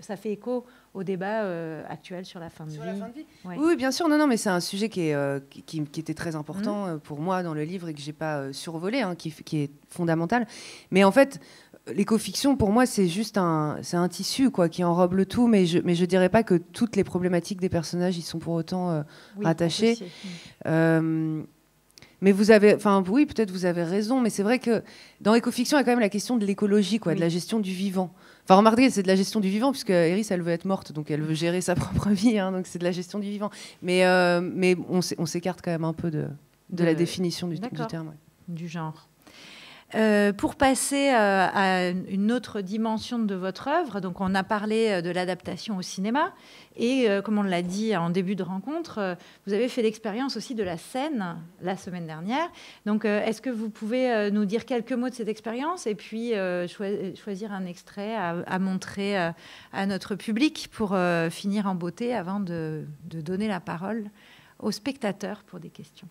Speaker 3: Ça fait écho au débat actuel sur la fin de vie.
Speaker 2: La fin de vie.
Speaker 3: Ouais.
Speaker 2: Oui, bien sûr. Non, mais c'est un sujet qui était très important pour moi dans le livre et que j'ai pas survolé, hein, qui est fondamental. Mais en fait, l'éco-fiction, pour moi, c'est juste un tissu quoi, qui enrobe le tout. Mais je dirais pas que toutes les problématiques des personnages y sont pour autant rattachées. Mais peut-être vous avez raison, mais c'est vrai que dans l'écofiction, il y a quand même la question de l'écologie, de la gestion du vivant. Enfin, remarquez, c'est de la gestion du vivant, puisque Iris, elle veut être morte, donc elle veut gérer sa propre vie, hein, donc c'est de la gestion du vivant. Mais on s'écarte quand même un peu de la définition du terme. Ouais.
Speaker 3: Du genre. Pour passer à une autre dimension de votre œuvre, donc on a parlé de l'adaptation au cinéma et comme on l'a dit en début de rencontre, vous avez fait l'expérience aussi de la scène la semaine dernière. Donc est-ce que vous pouvez nous dire quelques mots de cette expérience et puis choisir un extrait à montrer à notre public pour finir en beauté avant de donner la parole aux spectateurs pour des questions.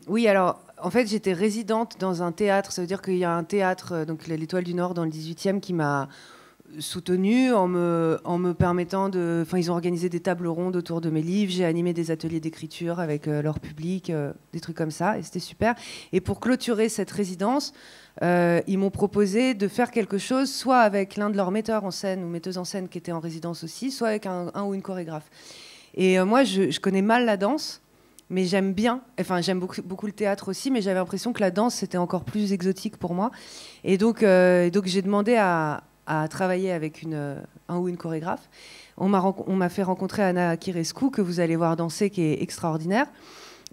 Speaker 2: Oui, alors, en fait, j'étais résidente dans un théâtre. Ça veut dire qu'il y a un théâtre, donc l'Étoile du Nord, dans le 18e, qui m'a soutenue en me permettant de... Enfin, ils ont organisé des tables rondes autour de mes livres. J'ai animé des ateliers d'écriture avec leur public, des trucs comme ça, et c'était super. Et pour clôturer cette résidence, ils m'ont proposé de faire quelque chose, soit avec l'un de leurs metteurs en scène ou metteuses en scène qui était en résidence aussi, soit avec un ou une chorégraphe. Et moi, je connais mal la danse. Mais j'aime beaucoup le théâtre aussi, mais j'avais l'impression que la danse, c'était encore plus exotique pour moi. Et donc j'ai demandé à travailler avec un ou une chorégraphe. On m'a fait rencontrer Anna Chirescu, que vous allez voir danser, qui est extraordinaire.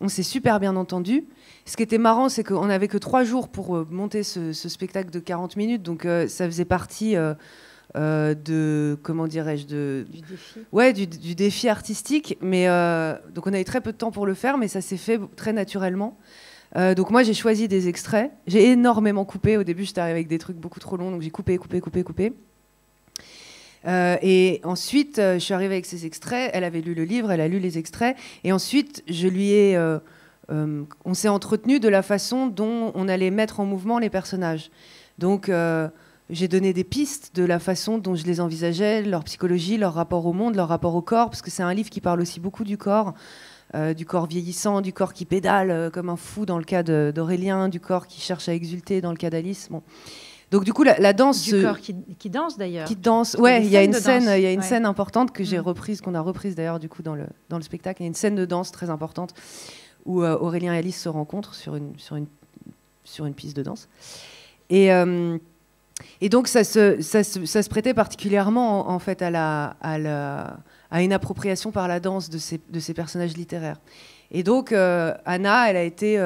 Speaker 2: On s'est super bien entendu. Ce qui était marrant, c'est qu'on n'avait que 3 jours pour monter ce spectacle de 40 minutes, donc ça faisait partie... comment dirais-je,
Speaker 3: du défi.
Speaker 2: Ouais, du défi artistique, mais donc on avait très peu de temps pour le faire, mais ça s'est fait très naturellement. Donc moi j'ai choisi des extraits, j'ai énormément coupé. Au début j'étais arrivée avec des trucs beaucoup trop longs, donc j'ai coupé. Et ensuite je suis arrivée avec ces extraits. Elle avait lu le livre, elle a lu les extraits, et ensuite je lui ai on s'est entretenu de la façon dont on allait mettre en mouvement les personnages. Donc j'ai donné des pistes de la façon dont je les envisageais, leur psychologie, leur rapport au monde, leur rapport au corps, parce que c'est un livre qui parle aussi beaucoup du corps vieillissant, du corps qui pédale comme un fou dans le cas d'Aurélien, du corps qui cherche à exulter dans le cas d'Alice. Bon. Donc du coup, la danse...
Speaker 3: Du corps qui danse d'ailleurs.
Speaker 2: Qui danse, ouais, il y a une scène importante que j'ai reprise, qu'on a reprise d'ailleurs du coup dans le spectacle. Il y a une scène de danse très importante où Aurélien et Alice se rencontrent sur une piste de danse. Et donc ça se prêtait particulièrement en fait à une appropriation par la danse de ces personnages littéraires. Et donc Anna, elle a été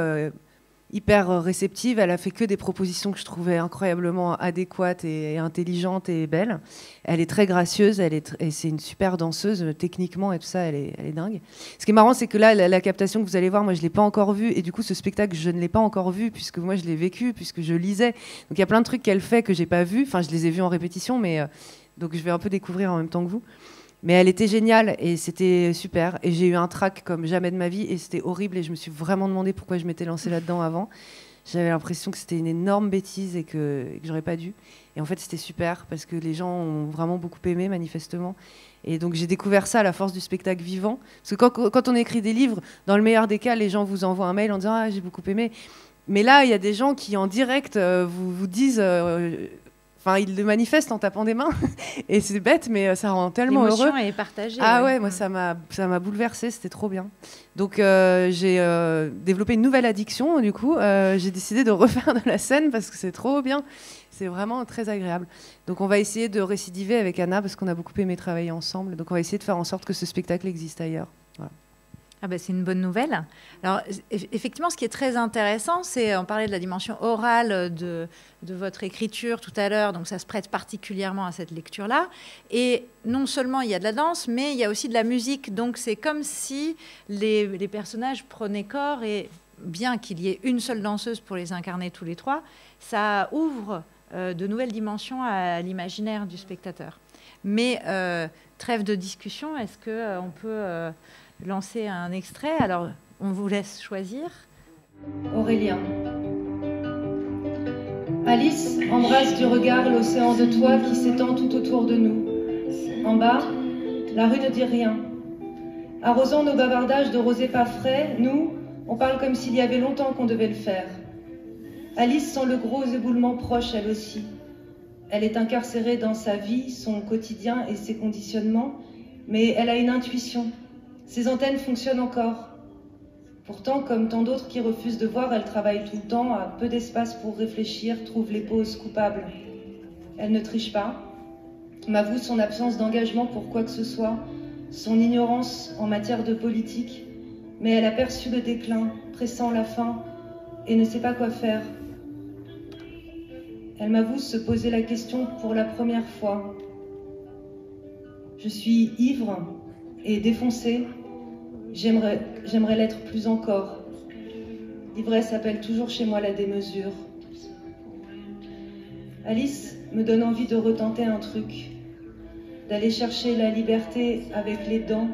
Speaker 2: hyper réceptive. Elle a fait que des propositions que je trouvais incroyablement adéquates et intelligentes et belles. Elle est très gracieuse, et c'est une super danseuse techniquement et tout ça. Elle est dingue. Ce qui est marrant, c'est que là, la captation que vous allez voir, moi, je l'ai pas encore vue, et du coup, ce spectacle, je ne l'ai pas encore vu puisque moi, je l'ai vécu, puisque je lisais. Donc, il y a plein de trucs qu'elle fait que j'ai pas vu. Enfin, je les ai vus en répétition, mais donc je vais un peu découvrir en même temps que vous. Mais elle était géniale et c'était super. Et j'ai eu un trac comme jamais de ma vie et c'était horrible. Et je me suis vraiment demandé pourquoi je m'étais lancée là-dedans avant. J'avais l'impression que c'était une énorme bêtise et que j'aurais pas dû. Et en fait, c'était super parce que les gens ont vraiment beaucoup aimé, manifestement. Et donc, j'ai découvert ça à la force du spectacle vivant. Parce que quand on écrit des livres, dans le meilleur des cas, les gens vous envoient un mail en disant « Ah, j'ai beaucoup aimé ». Mais là, il y a des gens qui, en direct, vous disent... enfin, ils le manifestent en tapant des mains. Et c'est bête, mais ça rend tellement heureux.
Speaker 3: L'émotion est partagée.
Speaker 2: Ah ouais, moi ça m'a bouleversée, c'était trop bien. Donc j'ai développé une nouvelle addiction, du coup j'ai décidé de refaire de la scène parce que c'est trop bien, c'est vraiment très agréable. Donc on va essayer de récidiver avec Anna parce qu'on a beaucoup aimé travailler ensemble, donc on va essayer de faire en sorte que ce spectacle existe ailleurs. Voilà.
Speaker 3: Ah ben, c'est une bonne nouvelle. Alors, effectivement, ce qui est très intéressant, c'est, on parlait de la dimension orale de votre écriture tout à l'heure, donc ça se prête particulièrement à cette lecture-là. Et non seulement il y a de la danse, mais il y a aussi de la musique. Donc c'est comme si les personnages prenaient corps, et bien qu'il y ait une seule danseuse pour les incarner tous les trois, ça ouvre de nouvelles dimensions à l'imaginaire du spectateur. Mais trêve de discussion, est-ce qu'on peut... lancer un extrait, alors on vous laisse choisir.
Speaker 4: Aurélien. Alice embrasse du regard l'océan de toit qui s'étend tout autour de nous. En bas, la rue ne dit rien. Arrosant nos bavardages de rosé pas frais, nous, on parle comme s'il y avait longtemps qu'on devait le faire. Alice sent le gros éboulement proche, elle aussi. Elle est incarcérée dans sa vie, son quotidien et ses conditionnements, mais elle a une intuition. Ses antennes fonctionnent encore. Pourtant, comme tant d'autres qui refusent de voir, elle travaille tout le temps, a peu d'espace pour réfléchir, trouve les pauses coupables. Elle ne triche pas, m'avoue son absence d'engagement pour quoi que ce soit, son ignorance en matière de politique, mais elle a perçu le déclin, pressant la fin, et ne sait pas quoi faire. Elle m'avoue se poser la question pour la première fois. Je suis ivre et défoncée. J'aimerais l'être plus encore. L'ivresse appelle toujours chez moi la démesure. Alice me donne envie de retenter un truc, d'aller chercher la liberté avec les dents,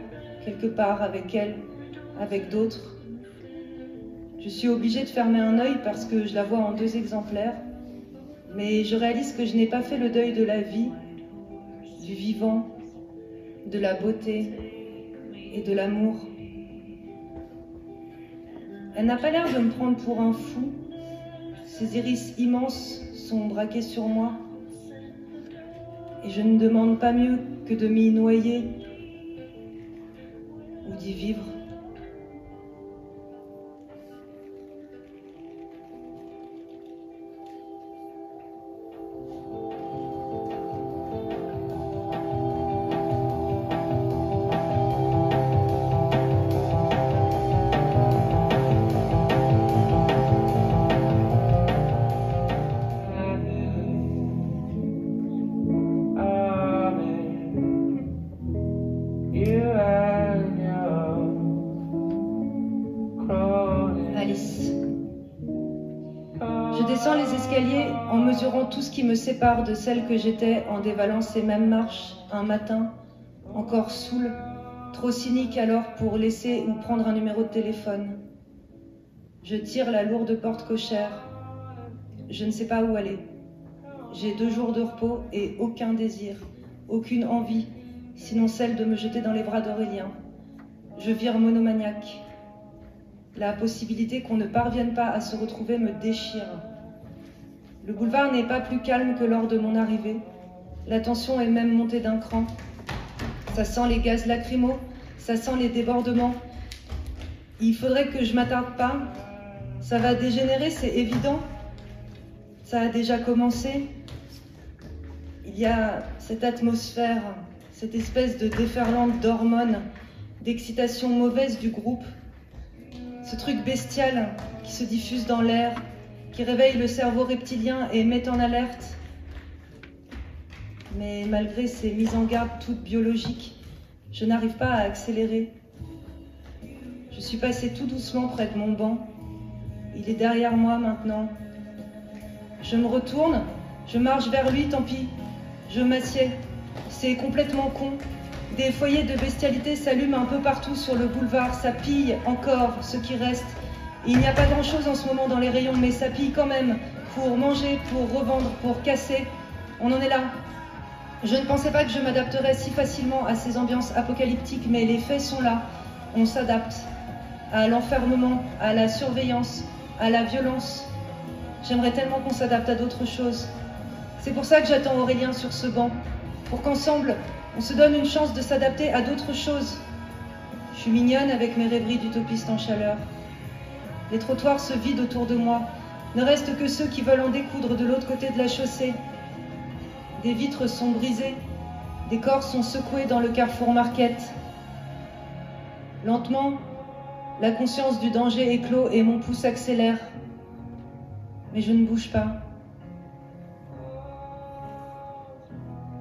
Speaker 4: quelque part, avec elle, avec d'autres. Je suis obligée de fermer un œil parce que je la vois en 2 exemplaires, mais je réalise que je n'ai pas fait le deuil de la vie, du vivant, de la beauté et de l'amour. Elle n'a pas l'air de me prendre pour un fou. Ses iris immenses sont braqués sur moi. Et je ne demande pas mieux que de m'y noyer ou d'y vivre. Tout ce qui me sépare de celle que j'étais en dévalant ces mêmes marches un matin, encore saoule, trop cynique alors pour laisser ou prendre un numéro de téléphone. Je tire la lourde porte cochère. Je ne sais pas où aller. J'ai 2 jours de repos et aucun désir, aucune envie, sinon celle de me jeter dans les bras d'Aurélien. Je vire monomaniaque. La possibilité qu'on ne parvienne pas à se retrouver me déchire. Le boulevard n'est pas plus calme que lors de mon arrivée. La tension est même montée d'un cran. Ça sent les gaz lacrymaux, ça sent les débordements. Il faudrait que je m'attarde pas. Ça va dégénérer, c'est évident. Ça a déjà commencé. Il y a cette atmosphère, cette espèce de déferlante d'hormones, d'excitation mauvaise du groupe. Ce truc bestial qui se diffuse dans l'air, qui réveille le cerveau reptilien et met en alerte. Mais malgré ces mises en garde toutes biologiques, je n'arrive pas à accélérer. Je suis passée tout doucement près de mon banc. Il est derrière moi maintenant. Je me retourne, je marche vers lui, tant pis. Je m'assieds. C'est complètement con. Des foyers de bestialité s'allument un peu partout sur le boulevard. Ça pille encore ce qui reste. Il n'y a pas grand-chose en ce moment dans les rayons, mais ça pille quand même. Pour manger, pour revendre, pour casser. On en est là. Je ne pensais pas que je m'adapterais si facilement à ces ambiances apocalyptiques, mais les faits sont là. On s'adapte à l'enfermement, à la surveillance, à la violence. J'aimerais tellement qu'on s'adapte à d'autres choses. C'est pour ça que j'attends Aurélien sur ce banc, pour qu'ensemble, on se donne une chance de s'adapter à d'autres choses. Je suis mignonne avec mes rêveries d'utopiste en chaleur. Les trottoirs se vident autour de moi. Ne restent que ceux qui veulent en découdre de l'autre côté de la chaussée. Des vitres sont brisées. Des corps sont secoués dans le Carrefour Market. Lentement, la conscience du danger éclot et mon pouce accélère. Mais je ne bouge pas.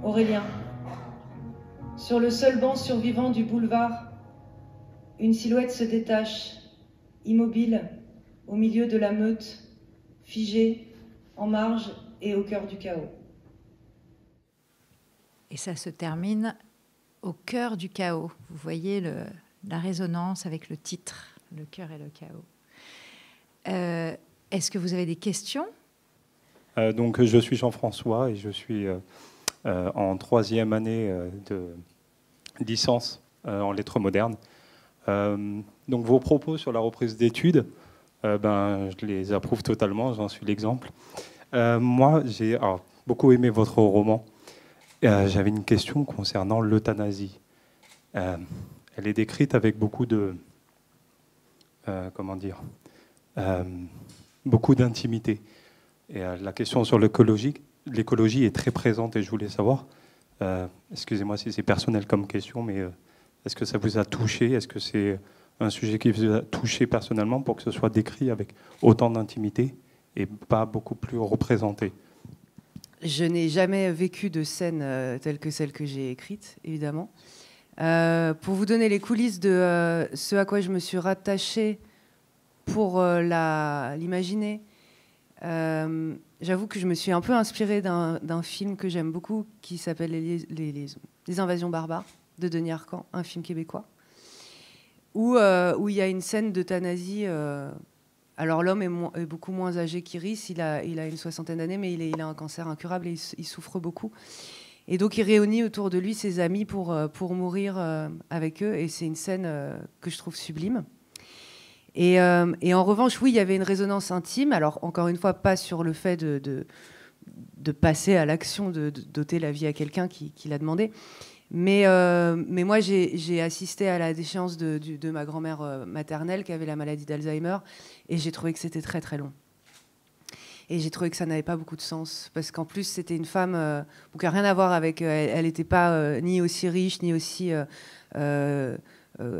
Speaker 4: Aurélien. Sur le seul banc survivant du boulevard, une silhouette se détache, immobile, au milieu de la meute, figée, en marge et au cœur du chaos.
Speaker 3: Et ça se termine au cœur du chaos. Vous voyez la résonance avec le titre, le cœur et le chaos. Est-ce que vous avez des questions ?
Speaker 5: Donc, je suis Jean-François et je suis en 3e année de licence en lettres modernes. Donc, vos propos sur la reprise d'études, je les approuve totalement, j'en suis l'exemple. Moi, j'ai beaucoup aimé votre roman. J'avais une question concernant l'euthanasie. Elle est décrite avec beaucoup de... beaucoup d'intimité. Et la question sur l'écologie est très présente et je voulais savoir, excusez-moi si c'est personnel comme question, mais est-ce que ça vous a touché ? Est-ce que c'est un sujet qui vous a touché personnellement pour que ce soit décrit avec autant d'intimité et pas beaucoup plus représenté ?
Speaker 2: Je n'ai jamais vécu de scène telle que celle que j'ai écrite, évidemment. Pour vous donner les coulisses de ce à quoi je me suis rattachée pour l'imaginer, j'avoue que je me suis un peu inspirée d'un film que j'aime beaucoup qui s'appelle Les Invasions barbares de Denis Arcand, un film québécois, où il y a une scène d'euthanasie. Alors l'homme est beaucoup moins âgé qu'Iris, il a une 60aine d'années, mais il a un cancer incurable et il souffre beaucoup. Et donc il réunit autour de lui ses amis pour mourir avec eux, et c'est une scène que je trouve sublime. Et en revanche, oui, il y avait une résonance intime, alors encore une fois, pas sur le fait de passer à l'action, de d'ôter la vie à quelqu'un qui l'a demandé, mais moi j'ai assisté à la déchéance de ma grand-mère maternelle qui avait la maladie d'Alzheimer, et j'ai trouvé que c'était très très long. Et j'ai trouvé que ça n'avait pas beaucoup de sens, parce qu'en plus c'était une femme qui n'a rien à voir avec... elle n'était pas ni aussi riche, ni aussi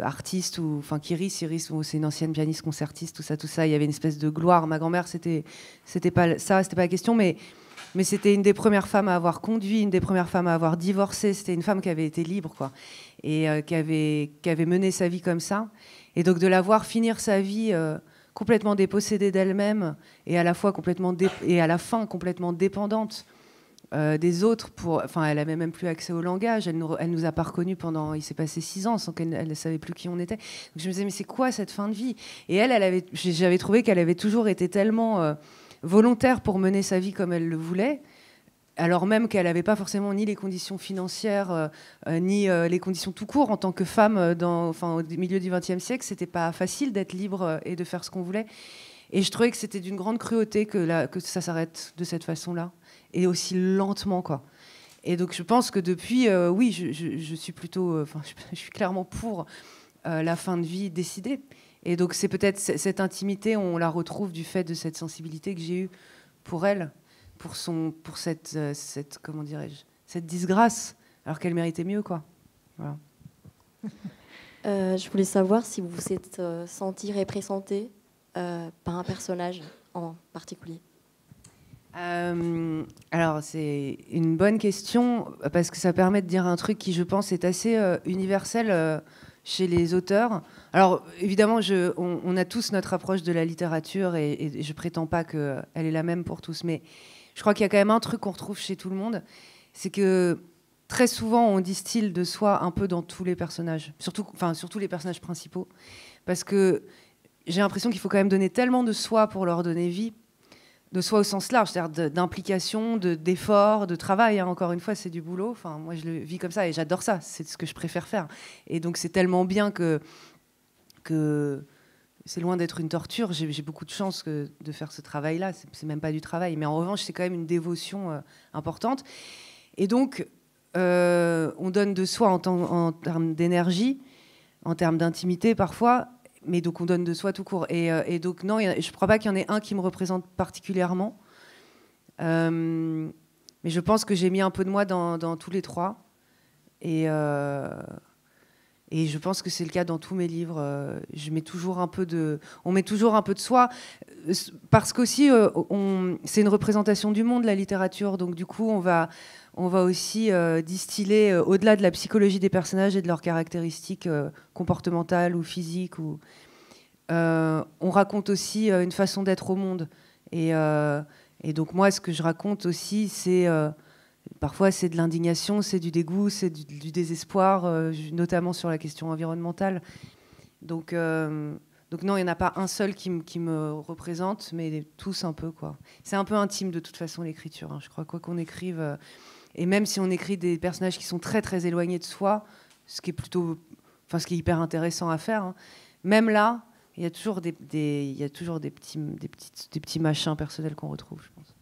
Speaker 2: artiste, enfin Iris, c'est une ancienne pianiste concertiste, tout ça. Il y avait une espèce de gloire. Ma grand-mère, c'était pas ça, c'était pas la question, mais c'était une des premières femmes à avoir conduit, une des premières femmes à avoir divorcé. C'était une femme qui avait été libre, quoi, et qui avait mené sa vie comme ça. Et donc de la voir finir sa vie complètement dépossédée d'elle-même, et à la fois et à la fin complètement dépendante des autres. Enfin, elle n'avait même plus accès au langage. Elle nous a pas reconnus pendant... Il s'est passé 6 ans sans qu'elle ne savait plus qui on était. Donc je me disais, mais c'est quoi cette fin de vie ? Et j'avais trouvé qu'elle avait toujours été tellement volontaire pour mener sa vie comme elle le voulait, alors même qu'elle n'avait pas forcément ni les conditions financières, ni les conditions tout court. En tant que femme, au milieu du XXe siècle, c'était pas facile d'être libre et de faire ce qu'on voulait. Et je trouvais que c'était d'une grande cruauté que ça s'arrête de cette façon-là, et aussi lentement, quoi. Et donc je pense que depuis, oui, je suis plutôt... je suis clairement pour la fin de vie décidée. Et donc c'est peut-être cette intimité, on la retrouve du fait de cette sensibilité que j'ai eue pour elle, pour cette comment dirais-je, cette disgrâce, alors qu'elle méritait mieux, quoi. Voilà.
Speaker 6: Je voulais savoir si vous vous êtes senti représenté par un personnage en particulier.
Speaker 2: Alors c'est une bonne question, parce que ça permet de dire un truc qui, je pense, est assez universel chez les auteurs. Alors évidemment, on a tous notre approche de la littérature, et je prétends pas qu'elle est la même pour tous, mais je crois qu'il y a quand même un truc qu'on retrouve chez tout le monde, c'est que très souvent on distille de soi un peu dans tous les personnages, surtout les personnages principaux, parce que j'ai l'impression qu'il faut quand même donner tellement de soi pour leur donner vie, de soi au sens large, c'est-à-dire d'implication, d'effort, de travail. Hein. Encore une fois, c'est du boulot. Enfin, moi, je le vis comme ça et j'adore ça. C'est ce que je préfère faire. Et donc, c'est tellement bien que c'est loin d'être une torture. J'ai beaucoup de chance de faire ce travail-là. C'est même pas du travail. Mais en revanche, c'est quand même une dévotion importante. Et donc, on donne de soi en termes d'énergie, en termes d'intimité parfois, mais donc on donne de soi tout court. Et donc, non, je ne crois pas qu'il y en ait un qui me représente particulièrement. Mais je pense que j'ai mis un peu de moi dans tous les trois. Et je pense que c'est le cas dans tous mes livres. On met toujours un peu de soi, parce qu'aussi, c'est une représentation du monde, la littérature. Donc du coup, on va aussi distiller, au-delà de la psychologie des personnages et de leurs caractéristiques comportementales ou physiques. On raconte aussi une façon d'être au monde. Et donc moi, ce que je raconte aussi, c'est... parfois, c'est de l'indignation, c'est du dégoût, c'est du désespoir, notamment sur la question environnementale. Donc non, il n'y en a pas un seul qui me représente, mais tous un peu, quoi. C'est un peu intime, de toute façon, l'écriture. Hein. Je crois, quoi qu'on écrive... et même si on écrit des personnages qui sont très, très éloignés de soi, ce qui est hyper intéressant à faire, hein, même là, il y a toujours des petits machins personnels qu'on retrouve, je pense.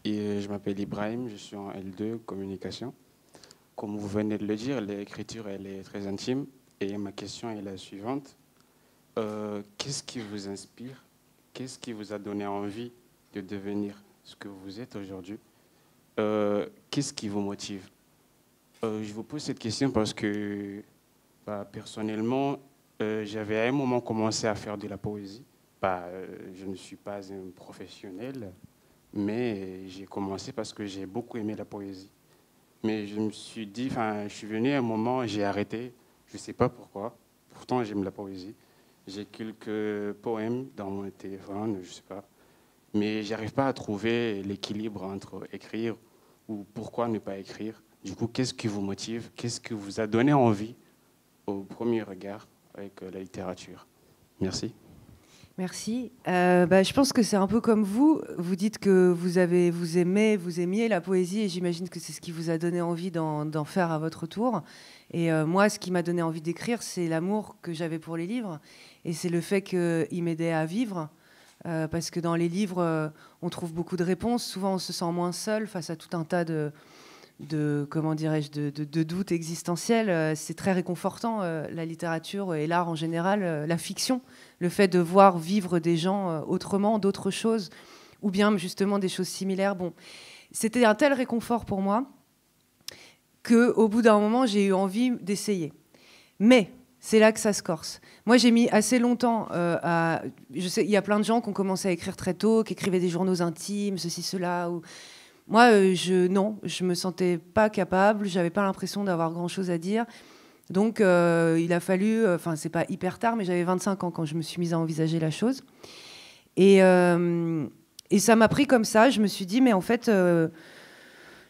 Speaker 7: Et je m'appelle Ibrahim, je suis en L2, communication. Comme vous venez de le dire, l'écriture, elle est très intime. Et ma question est la suivante. Qu'est-ce qui vous inspire? Qu'est-ce qui vous a donné envie de devenir ce que vous êtes aujourd'hui? Qu'est-ce qui vous motive? Je vous pose cette question parce que, personnellement, j'avais à un moment commencé à faire de la poésie. Je ne suis pas un professionnel, mais j'ai commencé parce que j'ai beaucoup aimé la poésie. Mais je me suis dit, je suis venu à un moment, j'ai arrêté, je ne sais pas pourquoi. Pourtant, j'aime la poésie. J'ai quelques poèmes dans mon téléphone, je ne sais pas. Mais je n'arrive pas à trouver l'équilibre entre écrire ou pourquoi ne pas écrire. Du coup, qu'est-ce qui vous motive? Qu'est-ce qui vous a donné envie au premier regard avec la littérature? Merci.
Speaker 2: Merci. Je pense que c'est un peu comme vous. Vous dites que vous aimiez la poésie, et j'imagine que c'est ce qui vous a donné envie d'en faire à votre tour. Et moi, ce qui m'a donné envie d'écrire, c'est l'amour que j'avais pour les livres, et c'est le fait qu'ils m'aidaient à vivre. Parce que dans les livres, on trouve beaucoup de réponses. Souvent, on se sent moins seul face à tout un tas de doutes existentiels. C'est très réconfortant, la littérature et l'art en général, la fiction, le fait de voir vivre des gens autrement, d'autres choses, ou bien justement des choses similaires. Bon, c'était un tel réconfort pour moi qu'au bout d'un moment, j'ai eu envie d'essayer. Mais c'est là que ça se corse. Moi, j'ai mis assez longtemps je sais, il y a plein de gens qui ont commencé à écrire très tôt, qui écrivaient des journaux intimes, ceci, cela, ou... Moi, je me sentais pas capable, j'avais pas l'impression d'avoir grand-chose à dire. Donc, il a fallu... c'est pas hyper tard, mais j'avais 25 ans quand je me suis mise à envisager la chose. Et ça m'a pris comme ça. Je me suis dit, mais en fait,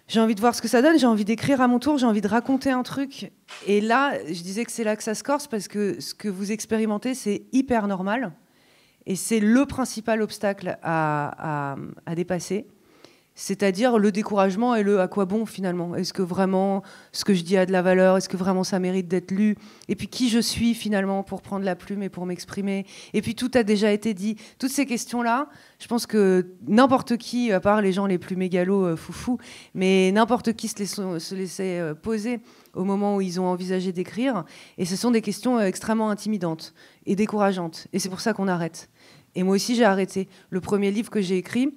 Speaker 2: j'ai envie de voir ce que ça donne, j'ai envie d'écrire à mon tour, j'ai envie de raconter un truc. Et là, je disais que c'est là que ça se corse, parce que ce que vous expérimentez, c'est hyper normal. Et c'est le principal obstacle à dépasser. C'est-à-dire le découragement et le à quoi bon finalement? Est-ce que vraiment ce que je dis a de la valeur? Est-ce que vraiment ça mérite d'être lu? Et puis qui je suis finalement pour prendre la plume et pour m'exprimer? Et puis tout a déjà été dit. Toutes ces questions-là, je pense que n'importe qui, à part les gens les plus mégalos, foufous, mais n'importe qui se laissait poser au moment où ils ont envisagé d'écrire. Et ce sont des questions extrêmement intimidantes et décourageantes. Et c'est pour ça qu'on arrête. Et moi aussi j'ai arrêté. Le premier livre que j'ai écrit,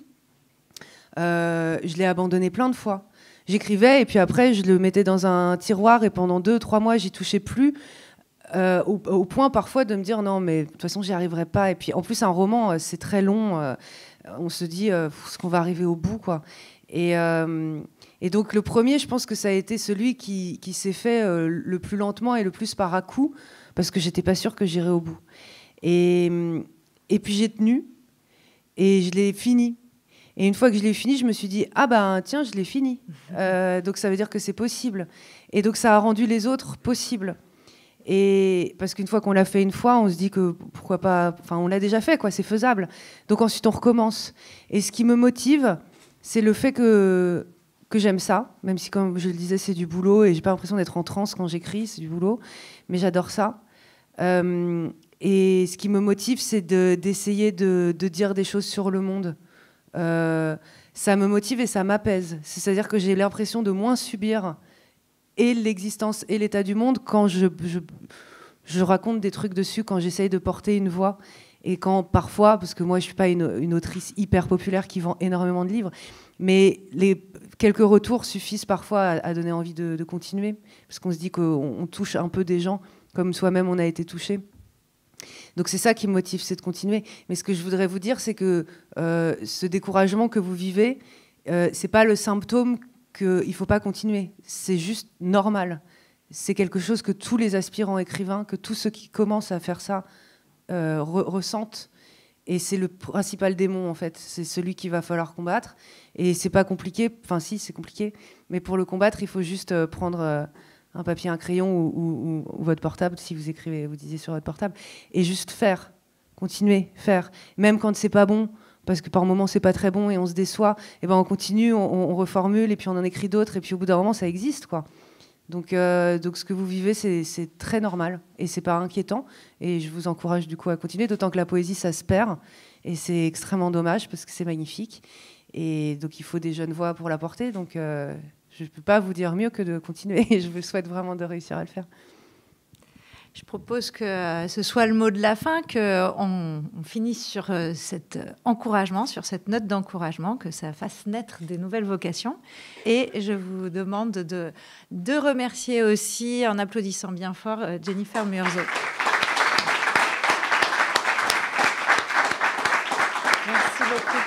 Speaker 2: je l'ai abandonné plein de fois. J'écrivais et puis après je le mettais dans un tiroir et pendant 2-3 mois j'y touchais plus, au point parfois de me dire non mais de toute façon j'y arriverai pas. Et puis en plus un roman c'est très long, on se dit est-ce qu'on va arriver au bout quoi. Et donc le premier, je pense que ça a été celui qui s'est fait le plus lentement et le plus par à-coups, parce que j'étais pas sûre que j'irais au bout. Et puis j'ai tenu et je l'ai fini. Et une fois que je l'ai fini, je me suis dit ah ben tiens, je l'ai fini. Donc ça veut dire que c'est possible. Et donc ça a rendu les autres possibles. Et parce qu'une fois qu'on l'a fait une fois, on se dit que pourquoi pas. Enfin, on l'a déjà fait, quoi. C'est faisable. Donc ensuite, on recommence. Et ce qui me motive, c'est le fait que j'aime ça, même si, comme je le disais, c'est du boulot et j'ai pas l'impression d'être en transe quand j'écris, c'est du boulot. Mais j'adore ça. Et ce qui me motive, c'est d'essayer de dire des choses sur le monde. Ça me motive et ça m'apaise. C'est-à-dire que j'ai l'impression de moins subir et l'existence et l'état du monde quand je raconte des trucs dessus, quand j'essaye de porter une voix. Et quand parfois, parce que moi je ne suis pas une autrice hyper populaire qui vend énormément de livres, mais les quelques retours suffisent parfois à donner envie de continuer, parce qu'on se dit qu'on touche un peu des gens, comme soi-même on a été touché. Donc c'est ça qui me motive, c'est de continuer. Mais ce que je voudrais vous dire, c'est que ce découragement que vous vivez, c'est pas le symptôme qu'il ne faut pas continuer. C'est juste normal. C'est quelque chose que tous les aspirants écrivains, que tous ceux qui commencent à faire ça ressentent. Et c'est le principal démon, en fait. C'est celui qu'il va falloir combattre. Et c'est pas compliqué. Enfin, si, c'est compliqué. Mais pour le combattre, il faut juste prendre un papier, un crayon ou votre portable, si vous écrivez, vous disiez sur votre portable, et juste faire, continuer, faire. Même quand c'est pas bon, parce que par moments c'est pas très bon et on se déçoit, et ben on continue, on reformule, et puis on en écrit d'autres, et puis au bout d'un moment ça existe, quoi. Donc ce que vous vivez, c'est très normal, et c'est pas inquiétant, et je vous encourage du coup à continuer, d'autant que la poésie ça se perd, et c'est extrêmement dommage, parce que c'est magnifique, et donc il faut des jeunes voix pour la porter, donc je ne peux pas vous dire mieux que de continuer. Je vous souhaite vraiment de réussir à le faire.
Speaker 3: Je propose que ce soit le mot de la fin, qu'on finisse sur cet encouragement, sur cette note d'encouragement, que ça fasse naître des nouvelles vocations. Et je vous demande de remercier aussi, en applaudissant bien fort, Jennifer Murzo. Merci beaucoup.